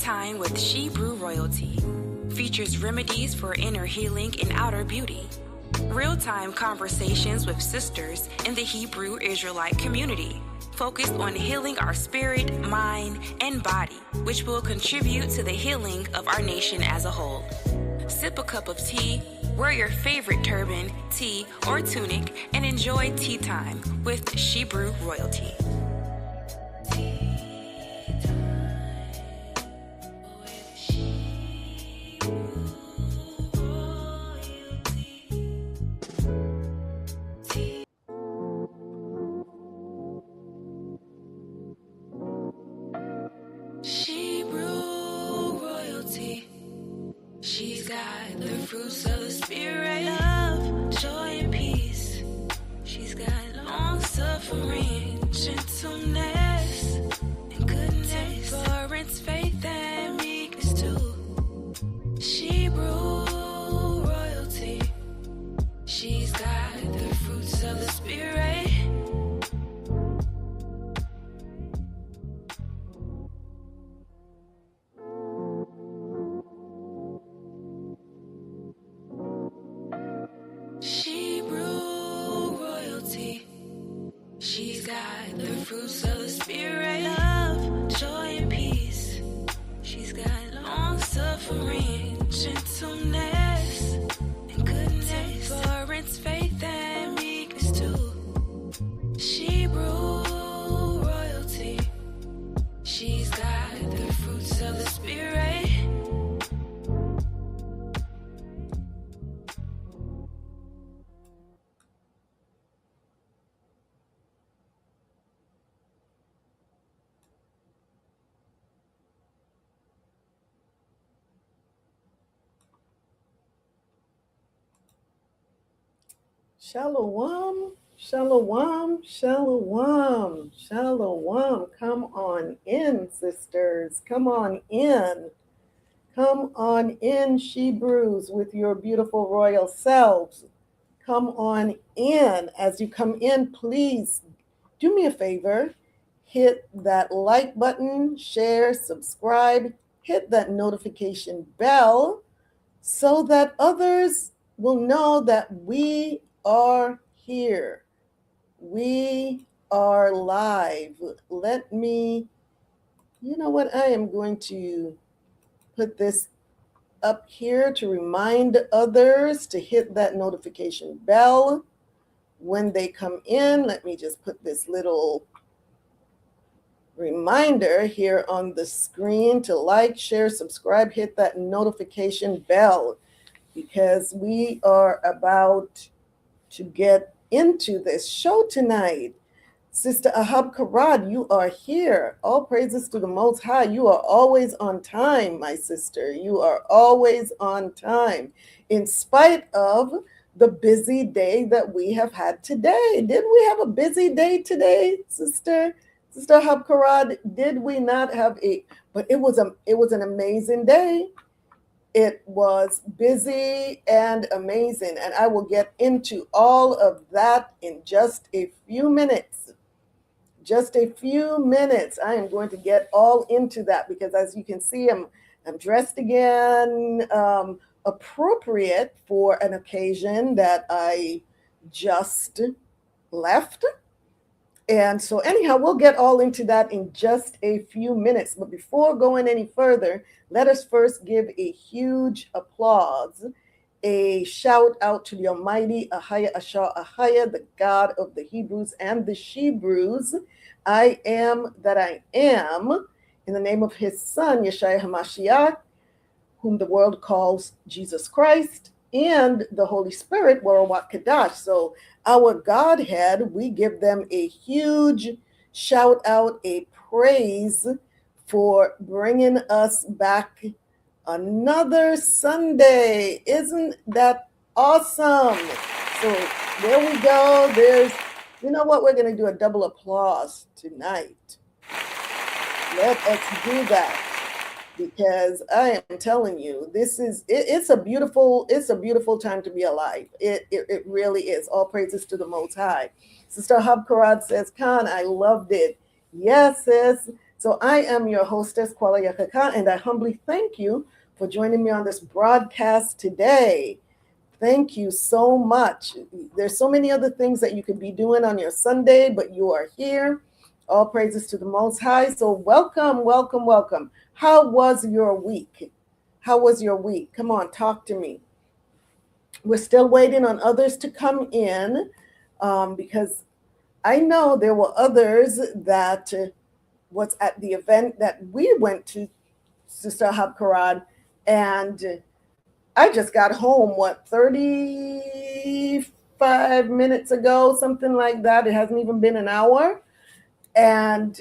Time with Shebrew Royalty features remedies for inner healing and outer beauty. Real-time conversations with sisters in the Hebrew Israelite community, focused on healing our spirit, mind, and body, which will contribute to the healing of our nation as a whole. Sip a cup of tea, wear your favorite turban, tee, or tunic, and enjoy tea time with Shebrew Royalty. She's got the fruits of the spirit, love, joy, and peace. She's got long suffering, gentleness, and goodness, temperance, faith, and meekness too. Shebrew royalty. She's got the fruits of the spirit. Shebrew royalty. She's got the fruits of the spirit, love, joy, and peace. She's got long suffering, gentleness, and goodness, temperance, faith, and meekness too. Shebrew royalty. She's got the fruits of the spirit. Shalom, shalom, shalom, shalom. Come on in, sisters. Come on in. Come on in, Shebrews, with your beautiful royal selves. Come on in. As you come in, please do me a favor. Hit that like button, share, subscribe, hit that notification bell so that others will know that we are here. We are live. Let me, you know what? I am going to put this up here to remind others to hit that notification bell when they come in. Let me just put this little reminder here on the screen to like, share, subscribe, hit that notification bell, because we are about to get into this show tonight. Sister Ahab Karad, you are here. All praises to the Most High. You are always on time, my sister. You are always on time, in spite of the busy day that we have had today. Did we have a busy day today, Sister Ahab Karad? Did we not have but it was an amazing day. It was busy and amazing, and I will get into all of that in just a few minutes. Just a few minutes. I am going to get all into that because, as you can see, I'm dressed again, appropriate for an occasion that I just left. And so anyhow, we'll get all into that in just a few minutes. But before going any further, let us first give a huge applause, a shout out to the Almighty AHAYAH, ASHAR, AHAYAH, the God of the Hebrews and the Shebrews. I am that I am, in the name of his son, YASHAYA HaMashiach, whom the world calls Jesus Christ, and the Holy Spirit, RAWACH QADASH. So our Godhead, we give them a huge shout out, a praise for bringing us back another Sunday. Isn't that awesome? So there we go. You know what? We're going to do a double applause tonight. Let us do that, because I am telling you, it's a beautiful time to be alive. It really is. All praises to the Most High. Sister Hab Karad says, Khan, I loved it. Yes, sis. So I am your hostess, YASHAYA, and I humbly thank you for joining me on this broadcast today. Thank you so much. There's so many other things that you could be doing on your Sunday, but you are here. All praises to the Most High. So welcome, welcome, welcome. How was your week? How was your week? Come on, talk to me. We're still waiting on others to come in because I know there were others that was at the event that we went to, Sister Habkarad, and I just got home, 35 minutes ago, something like that. It hasn't even been an hour. And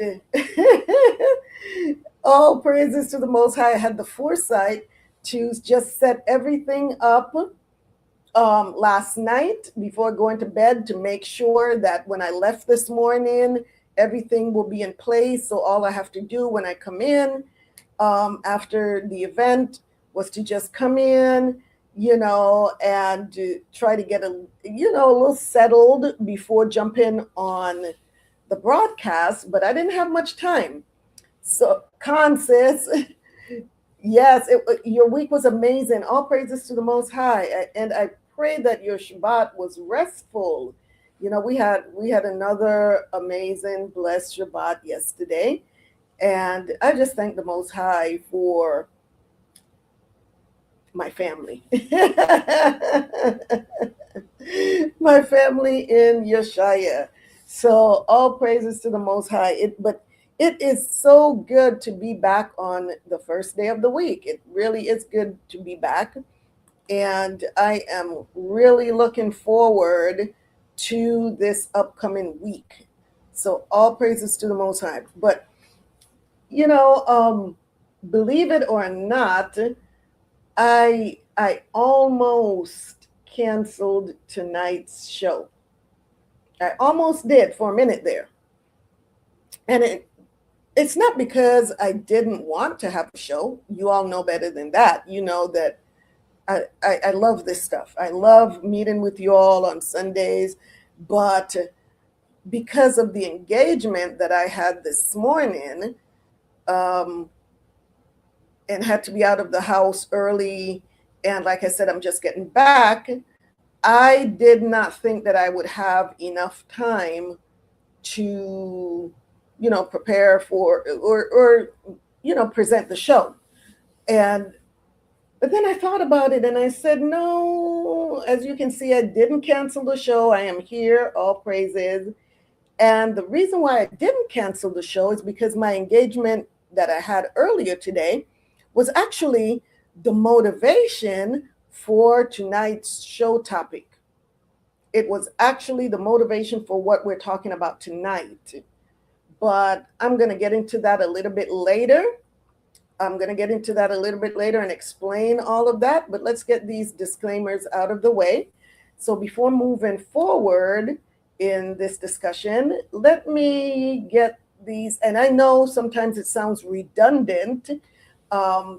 all praises to the Most High. I had the foresight to just set everything up last night before going to bed to make sure that when I left this morning, everything will be in place. So all I have to do when I come in after the event was to just come in, and try to get a little settled before jumping on the broadcast, but I didn't have much time. So, sis, yes, your week was amazing. All praises to the Most High, and I pray that your Shabbat was restful. We had another amazing, blessed Shabbat yesterday, and I just thank the Most High for my family. My family in YASHAYA. So all praises to the Most High. But it is so good to be back on the first day of the week. It really is good to be back. And I am really looking forward to this upcoming week. So all praises to the Most High. But, believe it or not, I almost canceled tonight's show. I almost did for a minute there. And it's not because I didn't want to have a show. You all know better than that. You know that I love this stuff. I love meeting with you all on Sundays. But because of the engagement that I had this morning, and had to be out of the house early, and like I said, I'm just getting back, I did not think that I would have enough time to, prepare for or present the show. But then I thought about it and I said, no, as you can see, I didn't cancel the show. I am here, all praises. And the reason why I didn't cancel the show is because my engagement that I had earlier today was actually the motivation for tonight's show topic. It was actually the motivation for what we're talking about tonight. But I'm going to get into that a little bit later. And explain all of that. But let's get these disclaimers out of the way. So before moving forward in this discussion, let me get these, and I know sometimes it sounds redundant,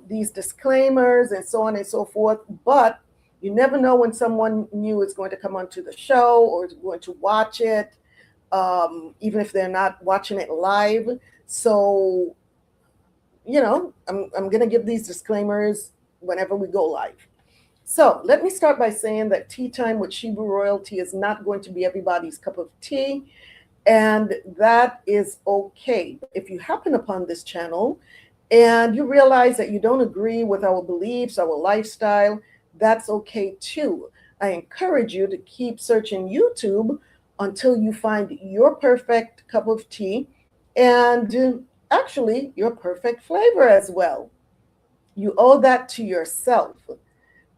these disclaimers and so on and so forth, but you never know when someone new is going to come onto the show or is going to watch it, even if they're not watching it live. So, I'm going to give these disclaimers whenever we go live. So let me start by saying that Tea Time with Shebrews Royalty is not going to be everybody's cup of tea, and that is okay. If you happen upon this channel and you realize that you don't agree with our beliefs, our lifestyle, that's okay too. I encourage you to keep searching YouTube until you find your perfect cup of tea and actually your perfect flavor as well. You owe that to yourself.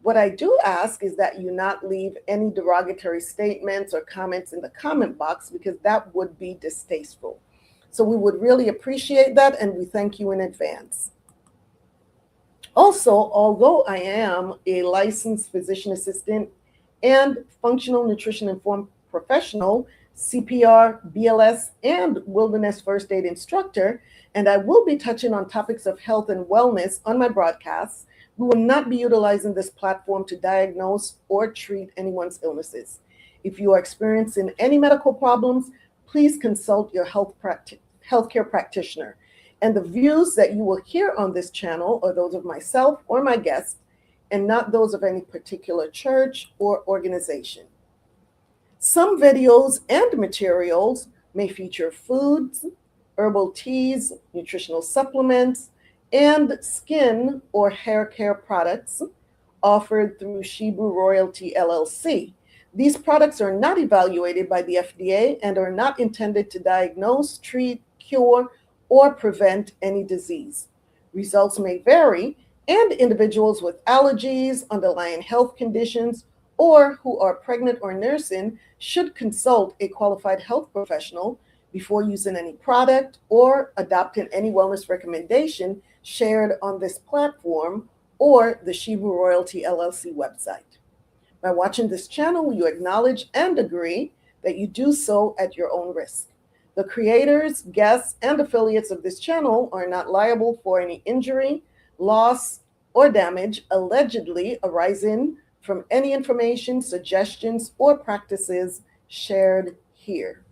What I do ask is that you not leave any derogatory statements or comments in the comment box, because that would be distasteful. So we would really appreciate that, and we thank you in advance. Also, although I am a licensed physician assistant and functional nutrition informed professional, CPR, BLS, and wilderness first aid instructor, and I will be touching on topics of health and wellness on my broadcasts, we will not be utilizing this platform to diagnose or treat anyone's illnesses. If you are experiencing any medical problems, please consult your healthcare practitioner. And the views that you will hear on this channel are those of myself or my guests, and not those of any particular church or organization. Some videos and materials may feature foods, herbal teas, nutritional supplements, and skin or hair care products offered through Shebrews Royalty LLC. These products are not evaluated by the FDA and are not intended to diagnose, treat, cure, or prevent any disease. Results may vary, and individuals with allergies, underlying health conditions, or who are pregnant or nursing should consult a qualified health professional before using any product or adopting any wellness recommendation shared on this platform or the Shebrews Royalty LLC website. By watching this channel, you acknowledge and agree that you do so at your own risk. The creators, guests, and affiliates of this channel are not liable for any injury, loss, or damage allegedly arising from any information, suggestions, or practices shared here.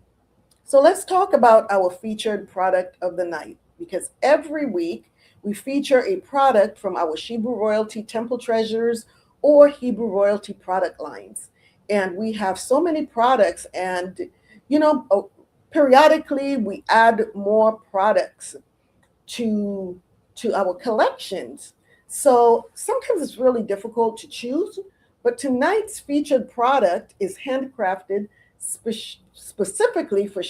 So let's talk about our featured product of the night, because every week we feature a product from our Shebrews Royalty Temple Treasures or Hebrew Royalty product lines. And we have so many products, and periodically we add more products to our collections. So sometimes it's really difficult to choose, but tonight's featured product is handcrafted specifically for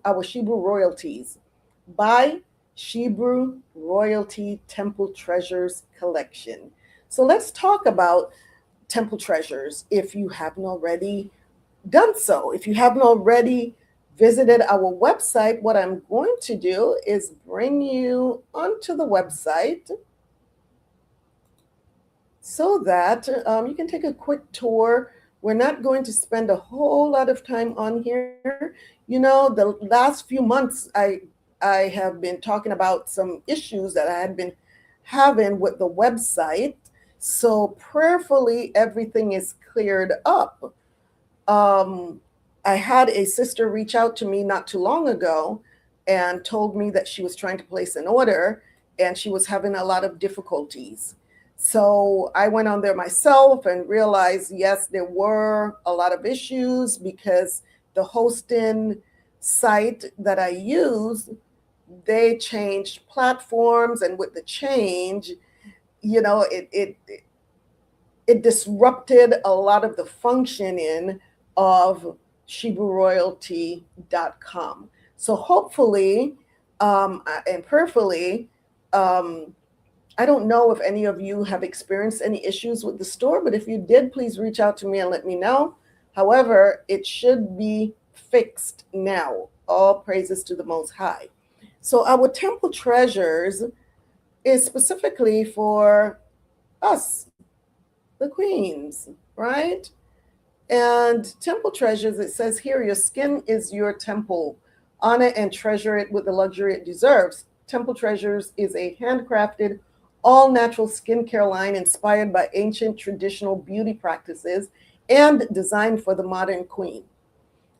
our Shebrews Royalties by Shebrews Royalty Temple Treasures collection. So let's talk about Temple Treasures if you haven't already done so. If you haven't already visited our website, what I'm going to do is bring you onto the website so that you can take a quick tour. We're not going to spend a whole lot of time on here. The last few months, I have been talking about some issues that I had been having with the website. So prayerfully, everything is cleared up. I had a sister reach out to me not too long ago and told me that she was trying to place an order and she was having a lot of difficulties. So I went on there myself and realized, yes, there were a lot of issues because the hosting site that I use, they changed platforms, and with the change, it disrupted a lot of the functioning of ShebrewsRoyalty.com. So hopefully and prayerfully, I don't know if any of you have experienced any issues with the store, but if you did, please reach out to me and let me know. However, it should be fixed now. All praises to the Most High. So our Temple Treasures is specifically for us, the queens, right? And Temple Treasures, it says here, your skin is your temple. Honor and treasure it with the luxury it deserves. Temple Treasures is a handcrafted, all-natural skincare line inspired by ancient traditional beauty practices and designed for the modern queen.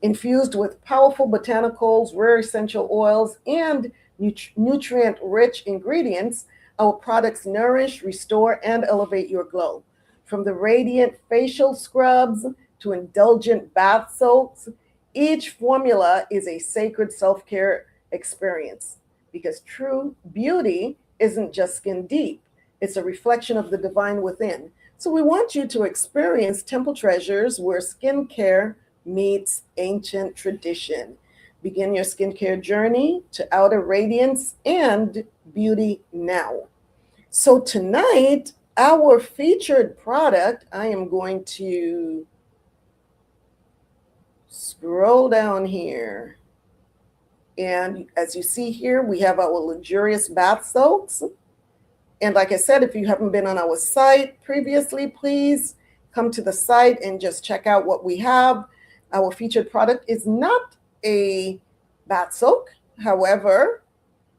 Infused with powerful botanicals, rare essential oils, and nutrient-rich ingredients, our products nourish, restore, and elevate your glow. From the radiant facial scrubs to indulgent bath soaks, each formula is a sacred self-care experience, because true beauty isn't just skin deep. It's a reflection of the divine within. So we want you to experience Temple Treasures, where skincare meets ancient tradition. Begin your skincare journey to outer radiance and beauty now. So tonight, our featured product, I am going to scroll down here. And as you see here, we have our luxurious bath soaks. And like I said, if you haven't been on our site previously, please come to the site and just check out what we have. Our featured product is not a bath soak. However,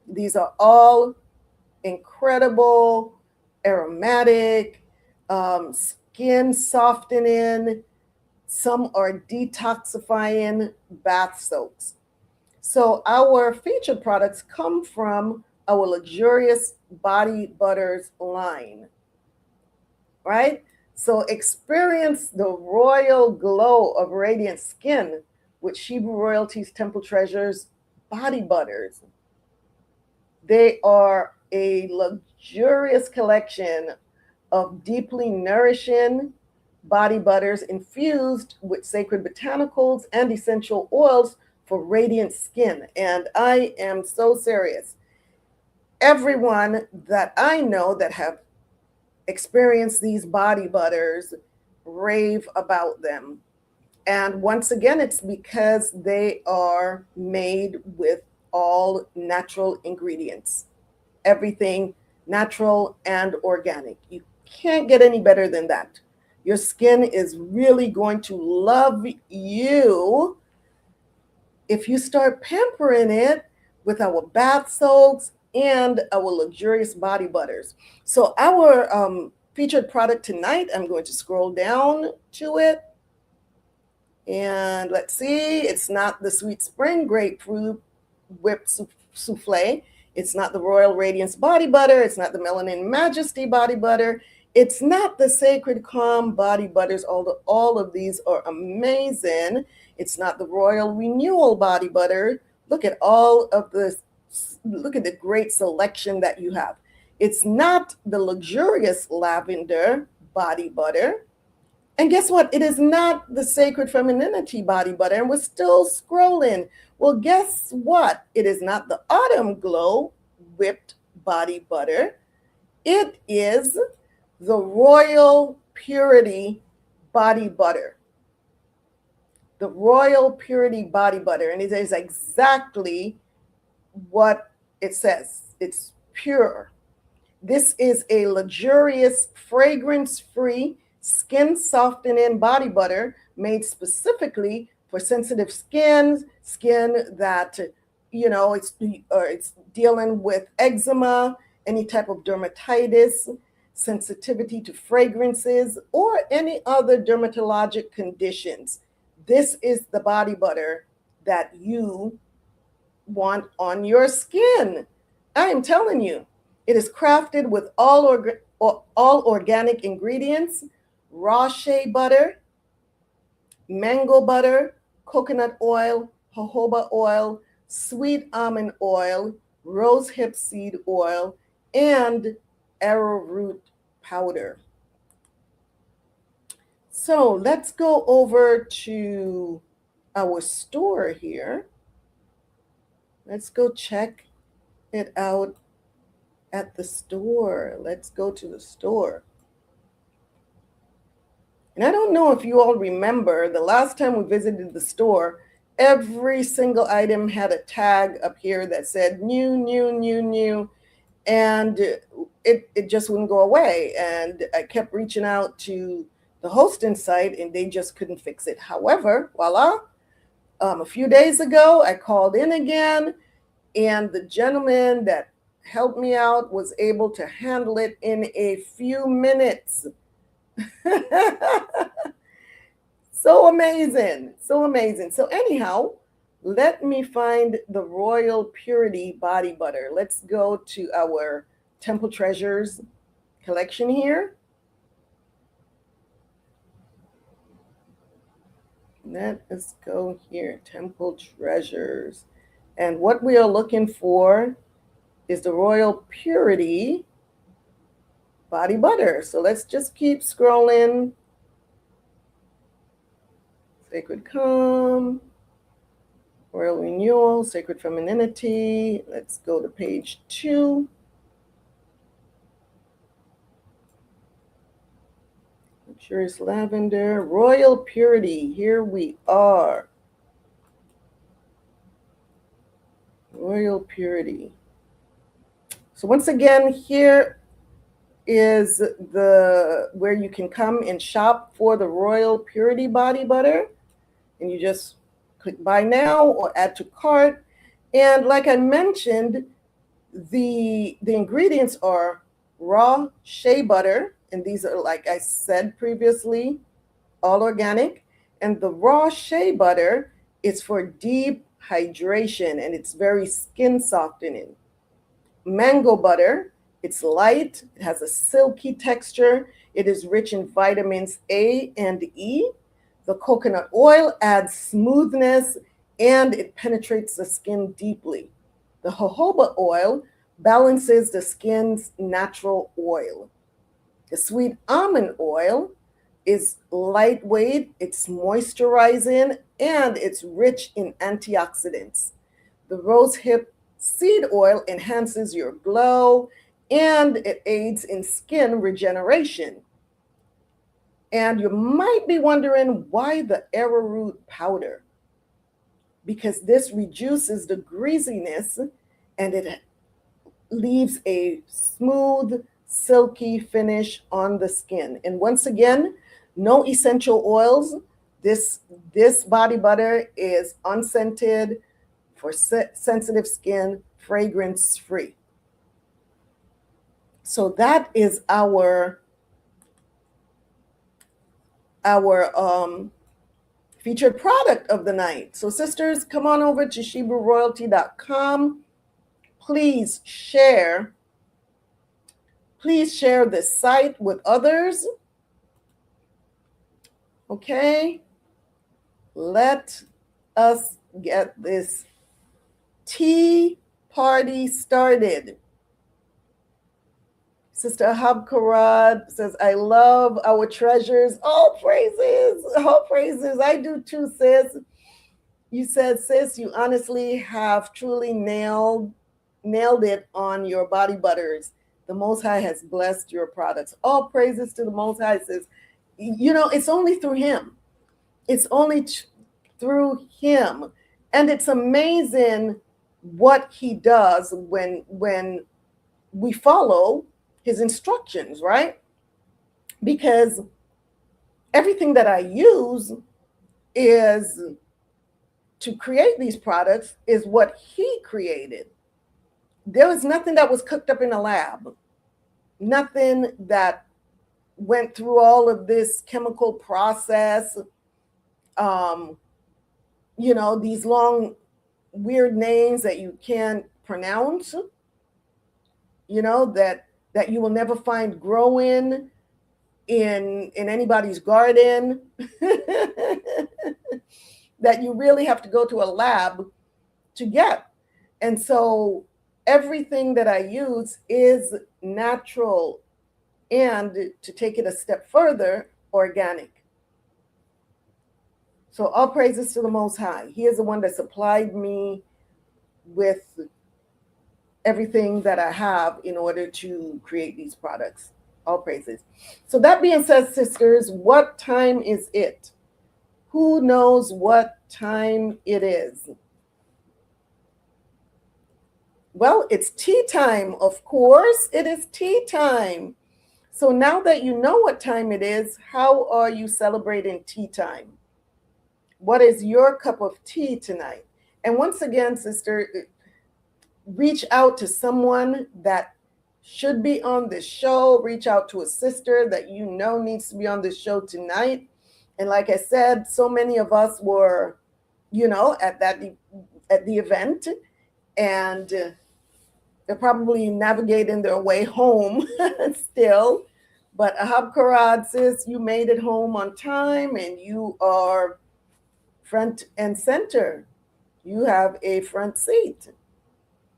these are all incredible, aromatic, skin softening. Some are detoxifying bath soaks. So our featured products come from our luxurious body butters line, right? So experience the royal glow of radiant skin with Shebrew Royalty's Temple Treasures body butters. They are a luxurious collection of deeply nourishing body butters infused with sacred botanicals and essential oils for radiant skin. And I am so serious. Everyone that I know that have experienced these body butters rave about them. And once again, it's because they are made with all natural ingredients, everything natural and organic. You can't get any better than that. Your skin is really going to love you if you start pampering it with our bath soaks and our luxurious body butters. So our featured product tonight, I'm going to scroll down to it. And let's see, it's not the Sweet Spring Grapefruit Whipped Souffle. It's not the Royal Radiance Body Butter. It's not the Melanin Majesty Body Butter. It's not the Sacred Calm Body Butters, although all of these are amazing. It's not the Royal Renewal Body Butter. Look at all of this. Look at the great selection that you have. It's not the luxurious Lavender Body Butter. And guess what? It is not the Sacred Femininity Body Butter. And we're still scrolling. Well, guess what? It is not the Autumn Glow Whipped Body Butter. It is the Royal Purity Body Butter. The Royal Purity Body Butter. And it is exactly what it says. It's pure. This is a luxurious, fragrance-free, skin-softening body butter made specifically for sensitive skin that, it's dealing with eczema, any type of dermatitis, sensitivity to fragrances, or any other dermatologic conditions. This is the body butter that you want on your skin. I am telling you, it is crafted with all organic ingredients: raw shea butter, mango butter, coconut oil, jojoba oil, sweet almond oil, rosehip seed oil, and arrowroot powder. So let's go over to our store here. Let's go check it out at the store. Let's go to the store. And I don't know if you all remember the last time we visited the store, every single item had a tag up here that said new, new, new, new, and it just wouldn't go away. And I kept reaching out to the hosting site and they just couldn't fix it. However, voila, a few days ago, I called in again, and the gentleman that helped me out was able to handle it in a few minutes. So amazing, so amazing. So anyhow, let me find the Royal Purity Body Butter. Let's go to our Temple Treasures collection here. Let us go here, Temple Treasures. And what we are looking for is the Royal Purity Body Butter. So let's just keep scrolling. Sacred Calm, Royal Renewal, Sacred Femininity. Let's go to page 2. Luxurious Lavender, Royal Purity. Here we are. Royal Purity. So once again, here is where you can come and shop for the Royal Purity Body Butter. And you just click buy now or add to cart. And like I mentioned, the ingredients are raw shea butter. And these are, like I said previously, all organic. And the raw shea butter is for deep hydration, and it's very skin softening. mango butter. It's light, it has a silky texture, it is rich in vitamins A and E. The coconut oil adds smoothness and it penetrates the skin deeply. The jojoba oil balances the skin's natural oil. The sweet almond oil is lightweight, it's moisturizing, and it's rich in antioxidants. The rosehip seed oil enhances your glow and it aids in skin regeneration. And you might be wondering why the arrowroot powder? Because this reduces the greasiness and it leaves a smooth, silky finish on the skin. And once again, no essential oils. This body butter is unscented for sensitive skin, fragrance free. So that is our featured product of the night. So sisters, come on over to ShebrewRoyalty.com. Please share this site with others. Okay, let us get this tea party started. Sister Habkarad says, I love our treasures. All praises, all praises. I do too, sis. You said, sis, you honestly have truly nailed it on your body butters. The Most High has blessed your products. All praises to the Most High, sis. You know, it's only through him. It's only through him. And it's amazing what he does when we follow his instructions, right? Because everything that I use is to create these products is what he created. There was nothing that was cooked up in a lab, nothing that went through all of this chemical process, you know, these long weird names that you can't pronounce, you know, that you will never find growing in anybody's garden, that you really have to go to a lab to get. And so everything that I use is natural, and to take it a step further, organic. So all praises to the Most High. He is the one that supplied me with everything that I have in order to create these products. All praises. So that being said, sisters, what time is it? Who knows what time it is? Well, it's tea time, of course. It is tea time. So now that you know what time it is, how are you celebrating tea time? What is your cup of tea tonight? And once again, sister, reach out to someone that should be on this show. Reach out to a sister that you know needs to be on this show tonight. And like I said, so many of us were, you know, at the event, and they're probably navigating their way home still. But Ahab Karad, sis, you made it home on time, and you are front and center. You have a front seat.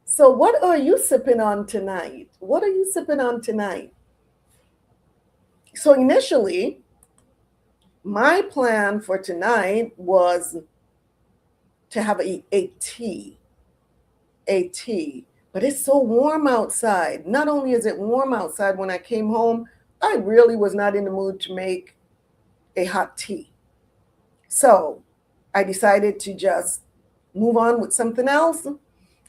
So what are you sipping on tonight? What are you sipping on tonight? So initially, my plan for tonight was to have a tea. But it's so warm outside. Not only is it warm outside, when I came home, I really was not in the mood to make a hot tea. So I decided to just move on with something else.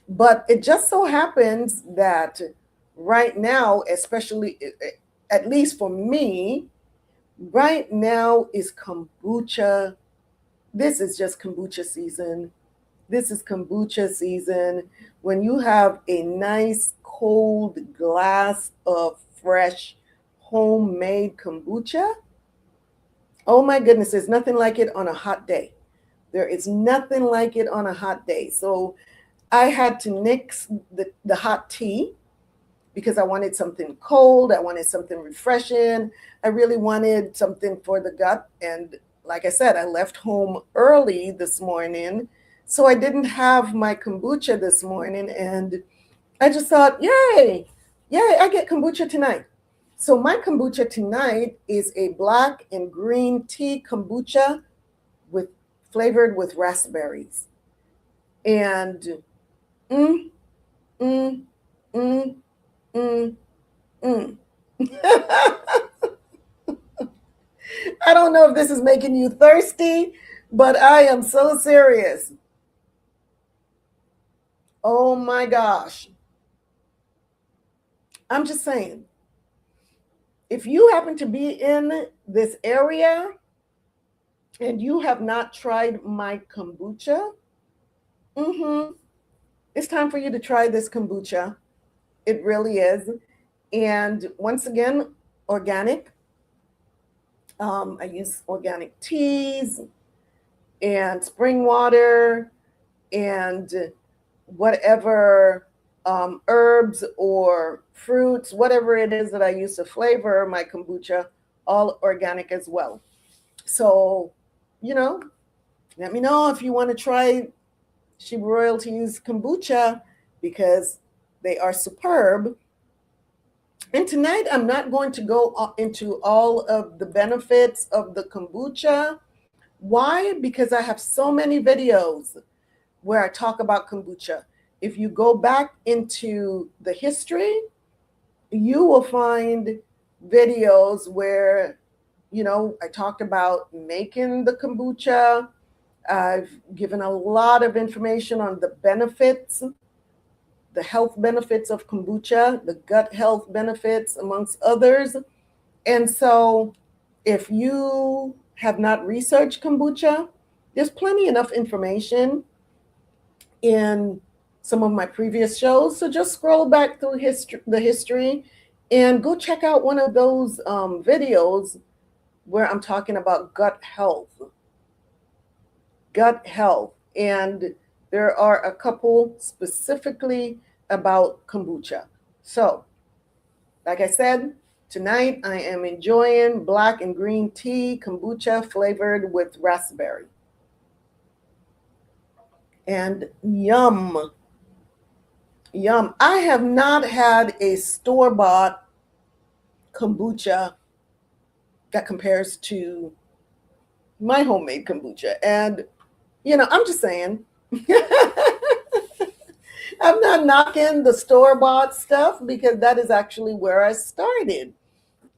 But it just so happens that right now, especially, at least for me, right now is kombucha. This is just kombucha season. This is kombucha season. When you have a nice cold glass of fresh homemade kombucha, oh my goodness, there's nothing like it on a hot day. There is nothing like it on a hot day. So I had to nix the hot tea, because I wanted something cold. I wanted something refreshing. I really wanted something for the gut. And like I said, I left home early this morning, so I didn't have my kombucha this morning. And I just thought, yay, I get kombucha tonight. So my kombucha tonight is a black and green tea kombucha with flavored with raspberries. And mm, mm, mm, mm, mm. I don't know if this is making you thirsty, but I am so serious. Oh my gosh. I'm just saying, if you happen to be in this area and you have not tried my kombucha, it's time for you to try this kombucha. It really is. And once again, organic. I use organic teas and spring water and whatever herbs or fruits, whatever it is that I use to flavor my kombucha, all organic as well. So, let me know if you want to try Sheba Royalty's kombucha, because they are superb. And tonight I'm not going to go into all of the benefits of the kombucha. Why? Because I have so many videos where I talk about kombucha. If you go back into the history, you will find videos where, I talked about making the kombucha. I've given a lot of information on the benefits, the health benefits of kombucha, the gut health benefits, amongst others. And so if you have not researched kombucha, there's plenty enough information in some of my previous shows. So just scroll back through the history and go check out one of those videos where I'm talking about gut health. And there are a couple specifically about kombucha. So, like I said, tonight I am enjoying black and green tea kombucha flavored with raspberry. And yum. I have not had a store-bought kombucha that compares to my homemade kombucha. And, I'm just saying, I'm not knocking the store-bought stuff, because that is actually where I started.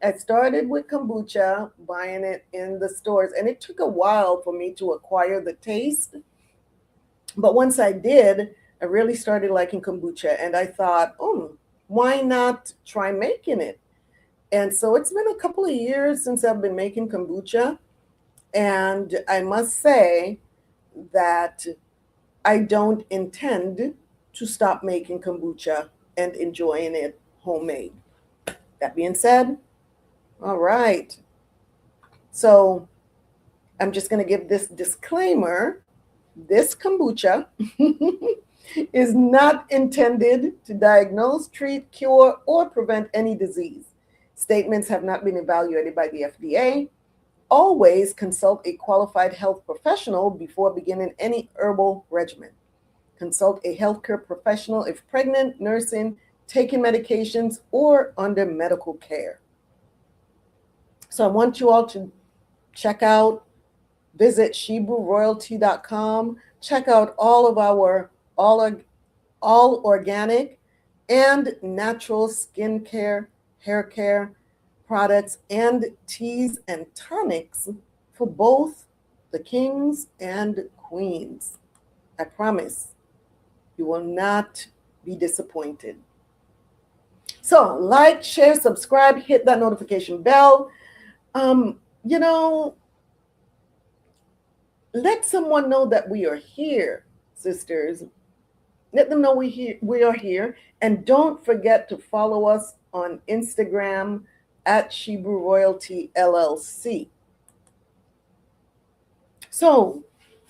I started with kombucha, buying it in the stores, and it took a while for me to acquire the taste. But once I did, I really started liking kombucha, and I thought, why not try making it? And so it's been a couple of years since I've been making kombucha, and I must say that I don't intend to stop making kombucha and enjoying it homemade. That being said, all right. So I'm just going to give this disclaimer. This kombucha is not intended to diagnose, treat, cure, or prevent any disease. Statements have not been evaluated by the FDA. Always consult a qualified health professional before beginning any herbal regimen. Consult a healthcare professional if pregnant, nursing, taking medications, or under medical care. So I want you all to visit ShebrewRoyalty.com. Check out all of our all organic and natural skincare, hair care products, and teas and tonics for both the kings and queens. I promise you will not be disappointed. So like, share, subscribe, hit that notification bell. Let someone know that we are here, sisters. Let them know we are here. And don't forget to follow us on Instagram at Shebrew Royalty LLC. So,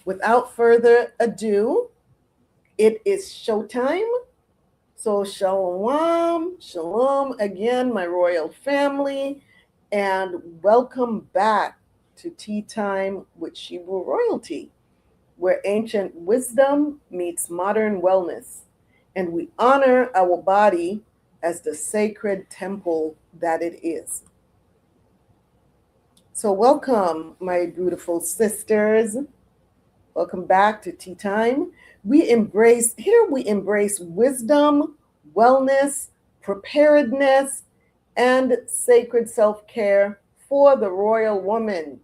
without further ado, it is showtime. So shalom, shalom again, my royal family, and welcome back to Tea Time with Shebrews Royalty, where ancient wisdom meets modern wellness, and we honor our body as the sacred temple that it is. So welcome, my beautiful sisters. Welcome back to Tea Time. We embrace wisdom, wellness, preparedness, and sacred self-care for the royal woman.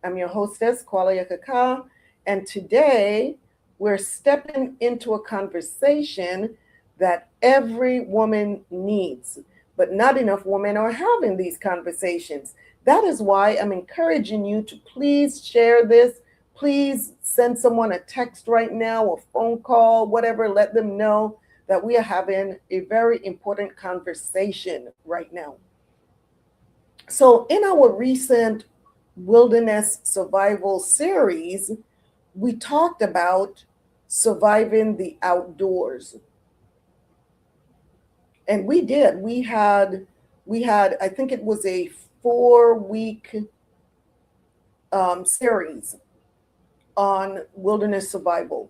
I'm your hostess, YASHAYA, and today we're stepping into a conversation that every woman needs, but not enough women are having these conversations. That is why I'm encouraging you to please share this. Please send someone a text right now, a phone call, whatever, let them know that we are having a very important conversation right now. So in our recent wilderness survival series, we talked about surviving the outdoors. And we did. We had, I think it was a 4-week series on wilderness survival.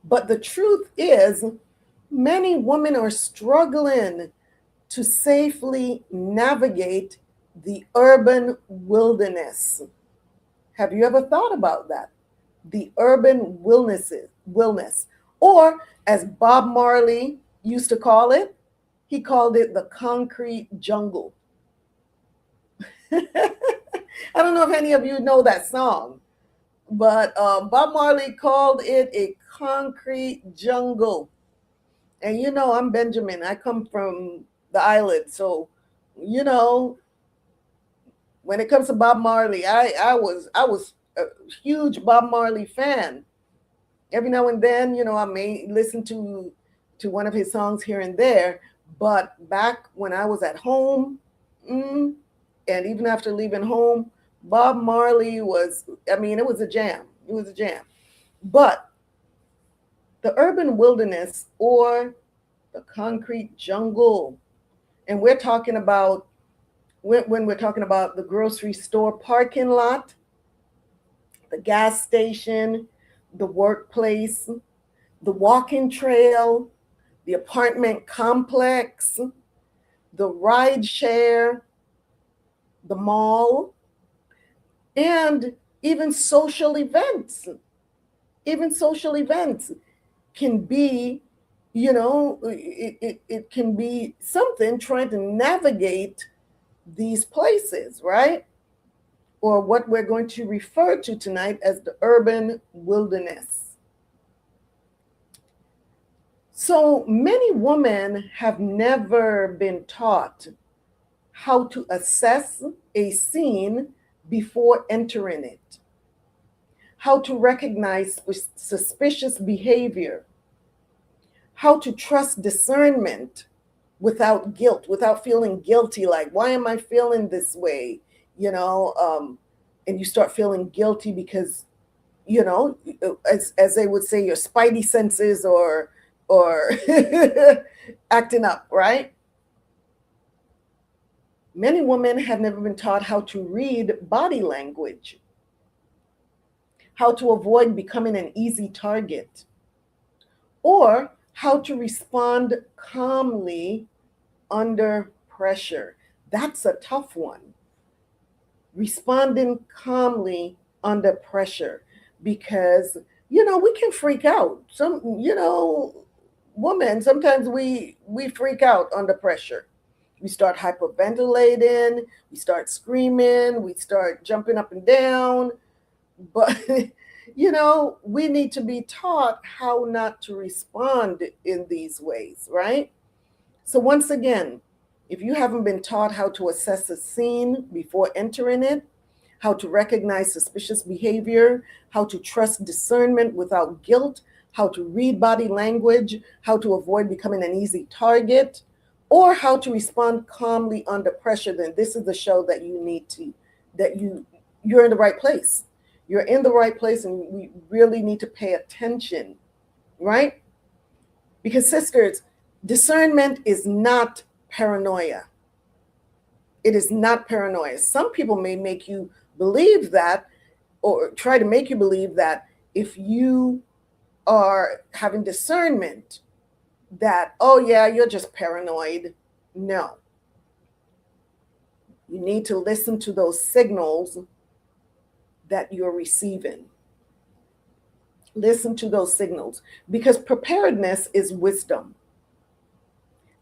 But the truth is, many women are struggling to safely navigate the urban wilderness. Have you ever thought about that? The urban wilderness, or as Bob Marley used to call it, he called it the concrete jungle. I don't know if any of you know that song, but Bob Marley called it a concrete jungle. And you know, I'm Benjamin. I come from the island. So, you know, when it comes to Bob Marley, I was a huge Bob Marley fan. Every now and then, you know, I may listen to one of his songs here and there. But back when I was at home, and even after leaving home, Bob Marley was, I mean, it was a jam. It was a jam. But the urban wilderness, or the concrete jungle, and we're talking about, when we're talking about the grocery store parking lot, the gas station, the workplace, the walking trail, the apartment complex, the ride share, the mall, and even social events. Even social events can be, you know, it can be something trying to navigate these places, right? Or what we're going to refer to tonight as the urban wilderness. So many women have never been taught how to assess a scene before entering it, how to recognize suspicious behavior, how to trust discernment without guilt, without feeling guilty, like, why am I feeling this way? You know, and you start feeling guilty because, you know, as they would say, your spidey senses or acting up, right? Many women have never been taught how to read body language, how to avoid becoming an easy target, or how to respond calmly under pressure. That's a tough one. Responding calmly under pressure, because, you know, we can freak out. Some, you know, women, sometimes we freak out under pressure. We start hyperventilating, we start screaming, we start jumping up and down. But, you know, we need to be taught how not to respond in these ways, right? So once again, if you haven't been taught how to assess a scene before entering it, how to recognize suspicious behavior, how to trust discernment without guilt, how to read body language, how to avoid becoming an easy target, or how to respond calmly under pressure, then this is the show that you need to, you're in the right place. You're in the right place, and we really need to pay attention, right? Because, sisters, discernment is not paranoia. It is not paranoia. Some people may make you believe that, or try to make you believe that if you are having discernment, that, oh yeah, you're just paranoid. No. You need to listen to those signals that you're receiving. Listen to those signals, because preparedness is wisdom.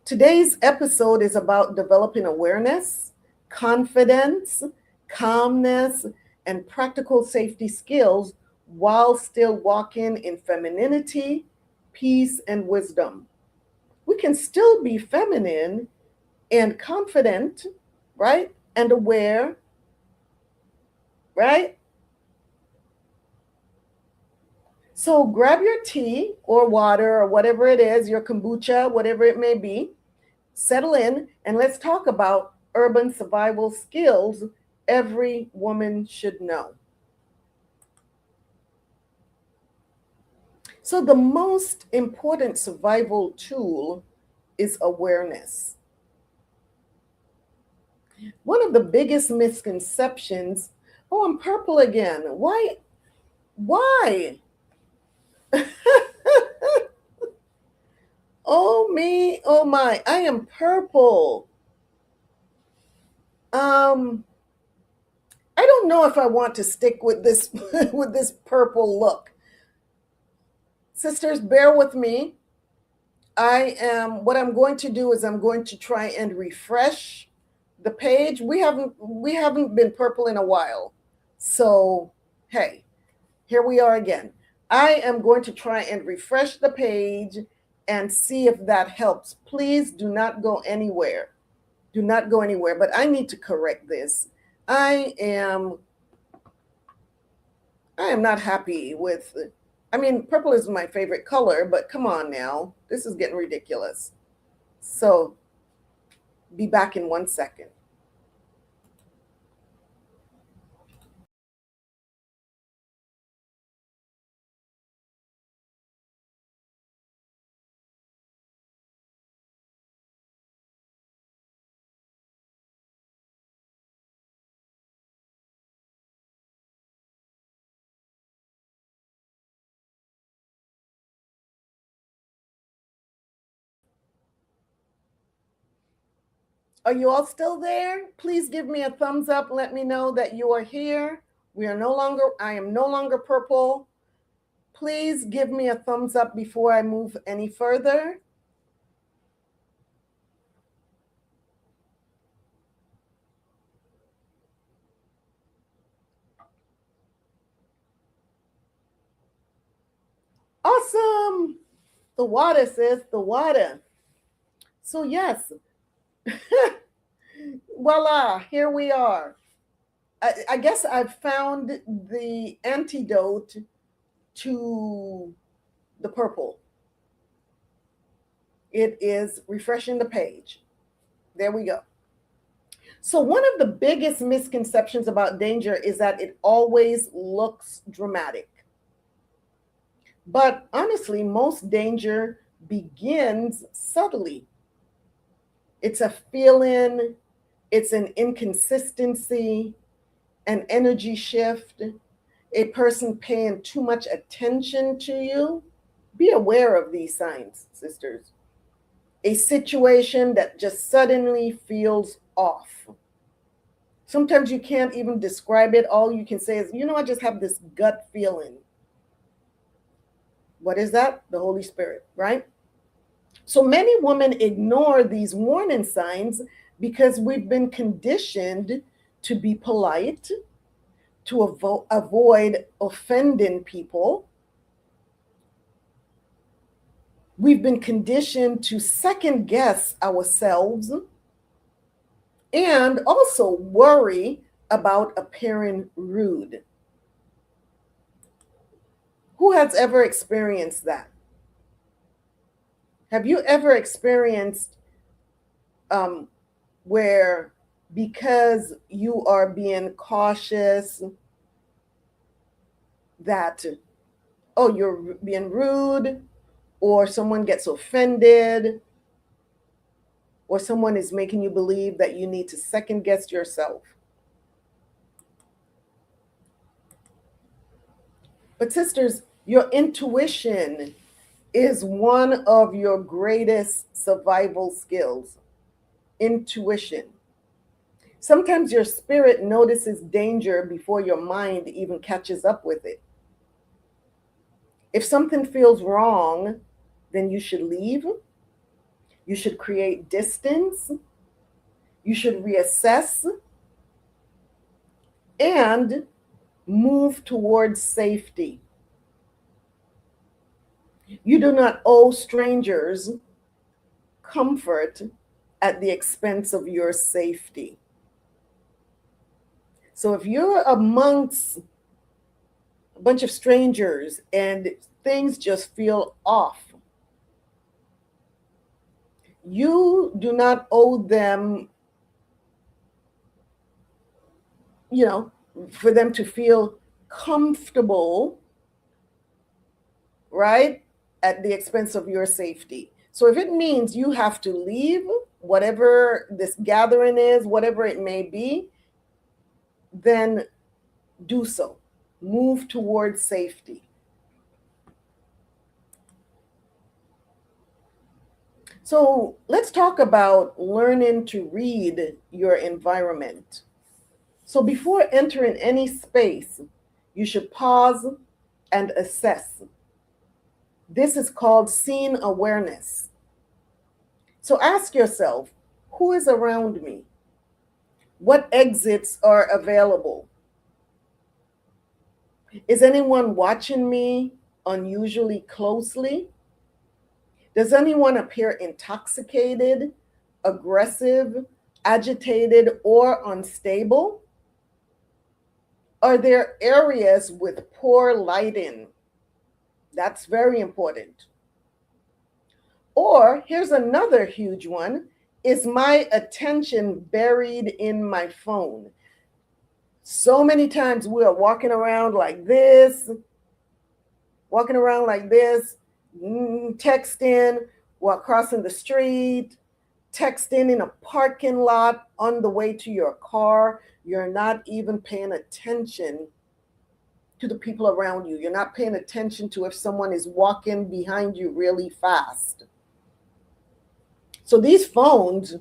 Today's episode is about developing awareness, confidence, calmness, and practical safety skills while still walking in femininity, peace, and wisdom. We can still be feminine and confident, right? And aware, right? So grab your tea or water or whatever it is, your kombucha, whatever it may be, settle in, and let's talk about urban survival skills every woman should know. So the most important survival tool is awareness. One of the biggest misconceptions, oh, I'm purple again. Why? Why? Oh me, oh my, I am purple. I don't know if I want to stick with this with this purple look. Sisters, bear with me. What I'm going to do is I'm going to try and refresh the page. We haven't been purple in a while. So, hey, here we are again. I am going to try and refresh the page and see if that helps. Please do not go anywhere. Do not go anywhere, but I need to correct this. I am not happy with, purple is my favorite color, but come on now. This is getting ridiculous. So, be back in 1 second. Are you all still there? Please give me a thumbs up. Let me know that you are here. I am no longer purple. Please give me a thumbs up before I move any further. Awesome. The water, sis, the water. So yes, voila, here we are. I guess I've found the antidote to the purple. It is refreshing the page. There we go. So one of the biggest misconceptions about danger is that it always looks dramatic. But honestly, most danger begins subtly. It's a feeling, it's an inconsistency, an energy shift, a person paying too much attention to you. Be aware of these signs, sisters. A situation that just suddenly feels off. Sometimes you can't even describe it. All you can say is, I just have this gut feeling. What is that? The Holy Spirit, right? So many women ignore these warning signs because we've been conditioned to be polite, to avoid offending people. We've been conditioned to second guess ourselves and also worry about appearing rude. Who has ever experienced that? Have you ever experienced where because you are being cautious that, oh, you're being rude, or someone gets offended, or someone is making you believe that you need to second guess yourself. But sisters, your intuition is one of your greatest survival skills. Intuition. Sometimes your spirit notices danger before your mind even catches up with it. If something feels wrong, then you should leave. You should create distance. You should reassess and move towards safety. You do not owe strangers comfort at the expense of your safety. So if you're amongst a bunch of strangers and things just feel off, you do not owe them, for them to feel comfortable, right, at the expense of your safety. So if it means you have to leave, whatever this gathering is, whatever it may be, then do so. Move towards safety. So let's talk about learning to read your environment. So before entering any space, you should pause and assess. This is called scene awareness. So ask yourself, who is around me? What exits are available? Is anyone watching me unusually closely? Does anyone appear intoxicated, aggressive, agitated, or unstable? Are there areas with poor lighting? That's very important. Or here's another huge one. Is my attention buried in my phone? So many times we are walking around like this, texting while crossing the street, texting in a parking lot on the way to your car. You're not even paying attention to the people around you. You're not paying attention to if someone is walking behind you really fast. So these phones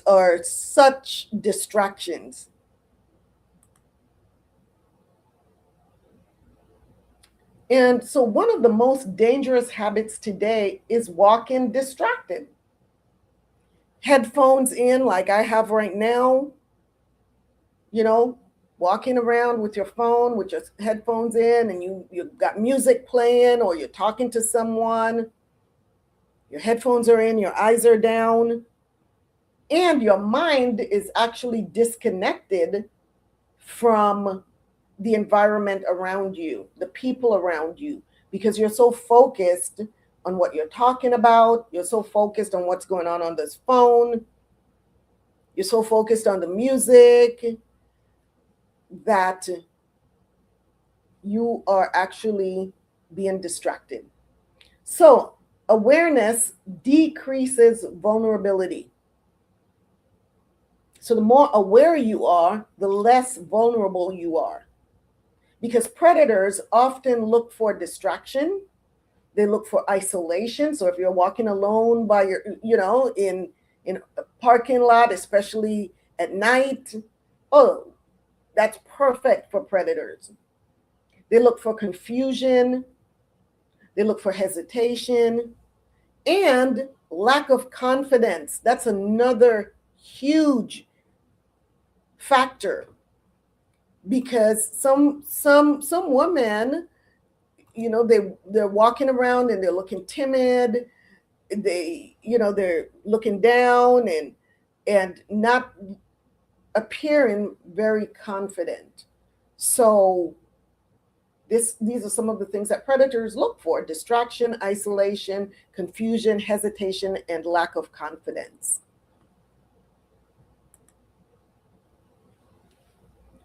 are such distractions. And so one of the most dangerous habits today is walking distracted. Headphones in, like I have right now, walking around with your phone with your headphones in, and you've got music playing, or you're talking to someone. Your headphones are in, your eyes are down, and your mind is actually disconnected from the environment around you, the people around you, because you're so focused on what you're talking about. You're so focused on what's going on this phone. You're so focused on the music that you are actually being distracted. So awareness decreases vulnerability. So the more aware you are, the less vulnerable you are. Because predators often look for distraction. They look for isolation. So if you're walking alone by in a parking lot, especially at night, that's perfect for predators. They look for confusion. They look for hesitation and lack of confidence. That's another huge factor, because some women, they're walking around and they're looking timid. They're looking down and not appearing very confident. So these are some of the things that predators look for: distraction, isolation, confusion, hesitation, and lack of confidence.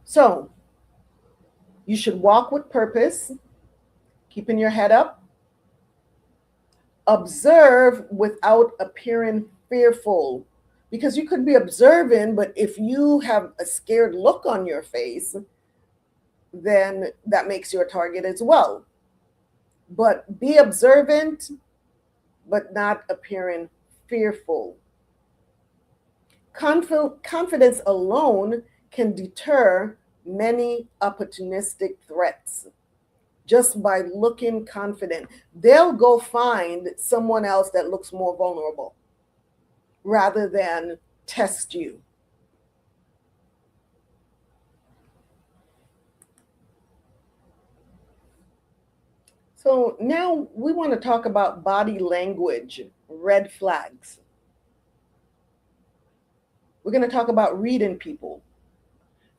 So you should walk with purpose, keeping your head up, Observe without appearing fearful, because you could be observing, but if you have a scared look on your face, then that makes you a target as well. But be observant, but not appearing fearful. Confidence alone can deter many opportunistic threats. Just by looking confident, they'll go find someone else that looks more vulnerable rather than test you. So now we want to talk about body language, red flags. We're going to talk about reading people.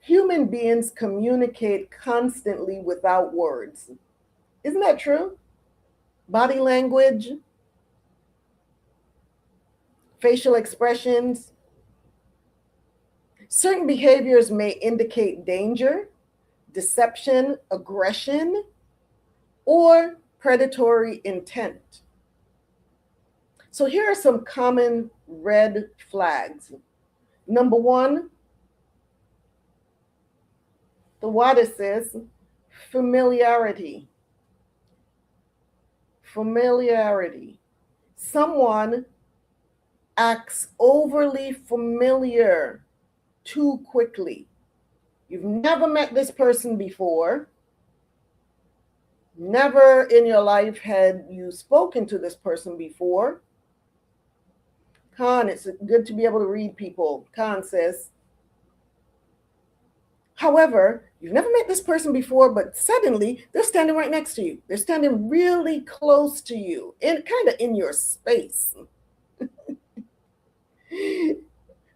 Human beings communicate constantly without words. Isn't that true? Body language, facial expressions. Certain behaviors may indicate danger, deception, aggression, or predatory intent. So here are some common red flags. Number one, the water says familiarity. Familiarity. Someone acts overly familiar too quickly. You've never met this person before. Never in your life had you spoken to this person before. Khan, it's good to be able to read people. Khan says, however, you've never met this person before, but suddenly they're standing right next to you. They're standing really close to you, kind of in your space.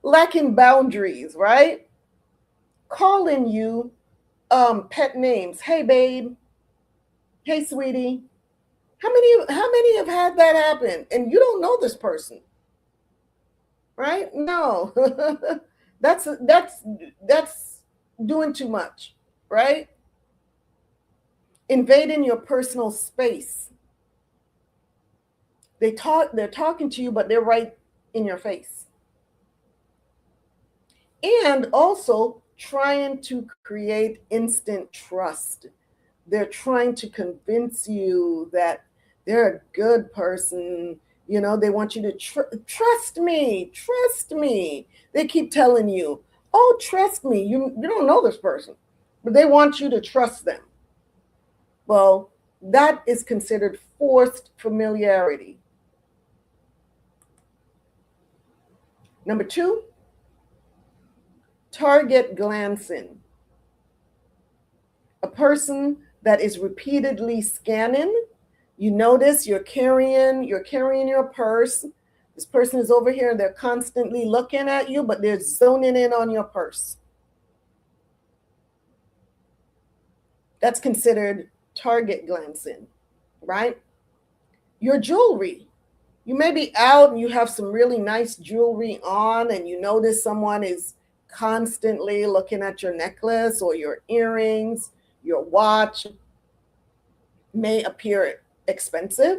Lacking boundaries, right? Calling you pet names. Hey, babe. Hey, sweetie. How many have had that happen? And you don't know this person, right? No, that's doing too much, right? Invading your personal space. They're talking to you, but they're right in your face. And also trying to create instant trust. They're trying to convince you that they're a good person. You know, they want you to trust me. They keep telling you, oh, trust me. You don't know this person, but they want you to trust them. Well, that is considered forced familiarity. Number two, target glancing. A person that is repeatedly scanning. You notice you're carrying your purse. This person is over here, they're constantly looking at you, but they're zoning in on your purse. That's considered target glancing, right? Your jewelry. You may be out and you have some really nice jewelry on, and you notice someone is constantly looking at your necklace or your earrings. Your watch may appear expensive.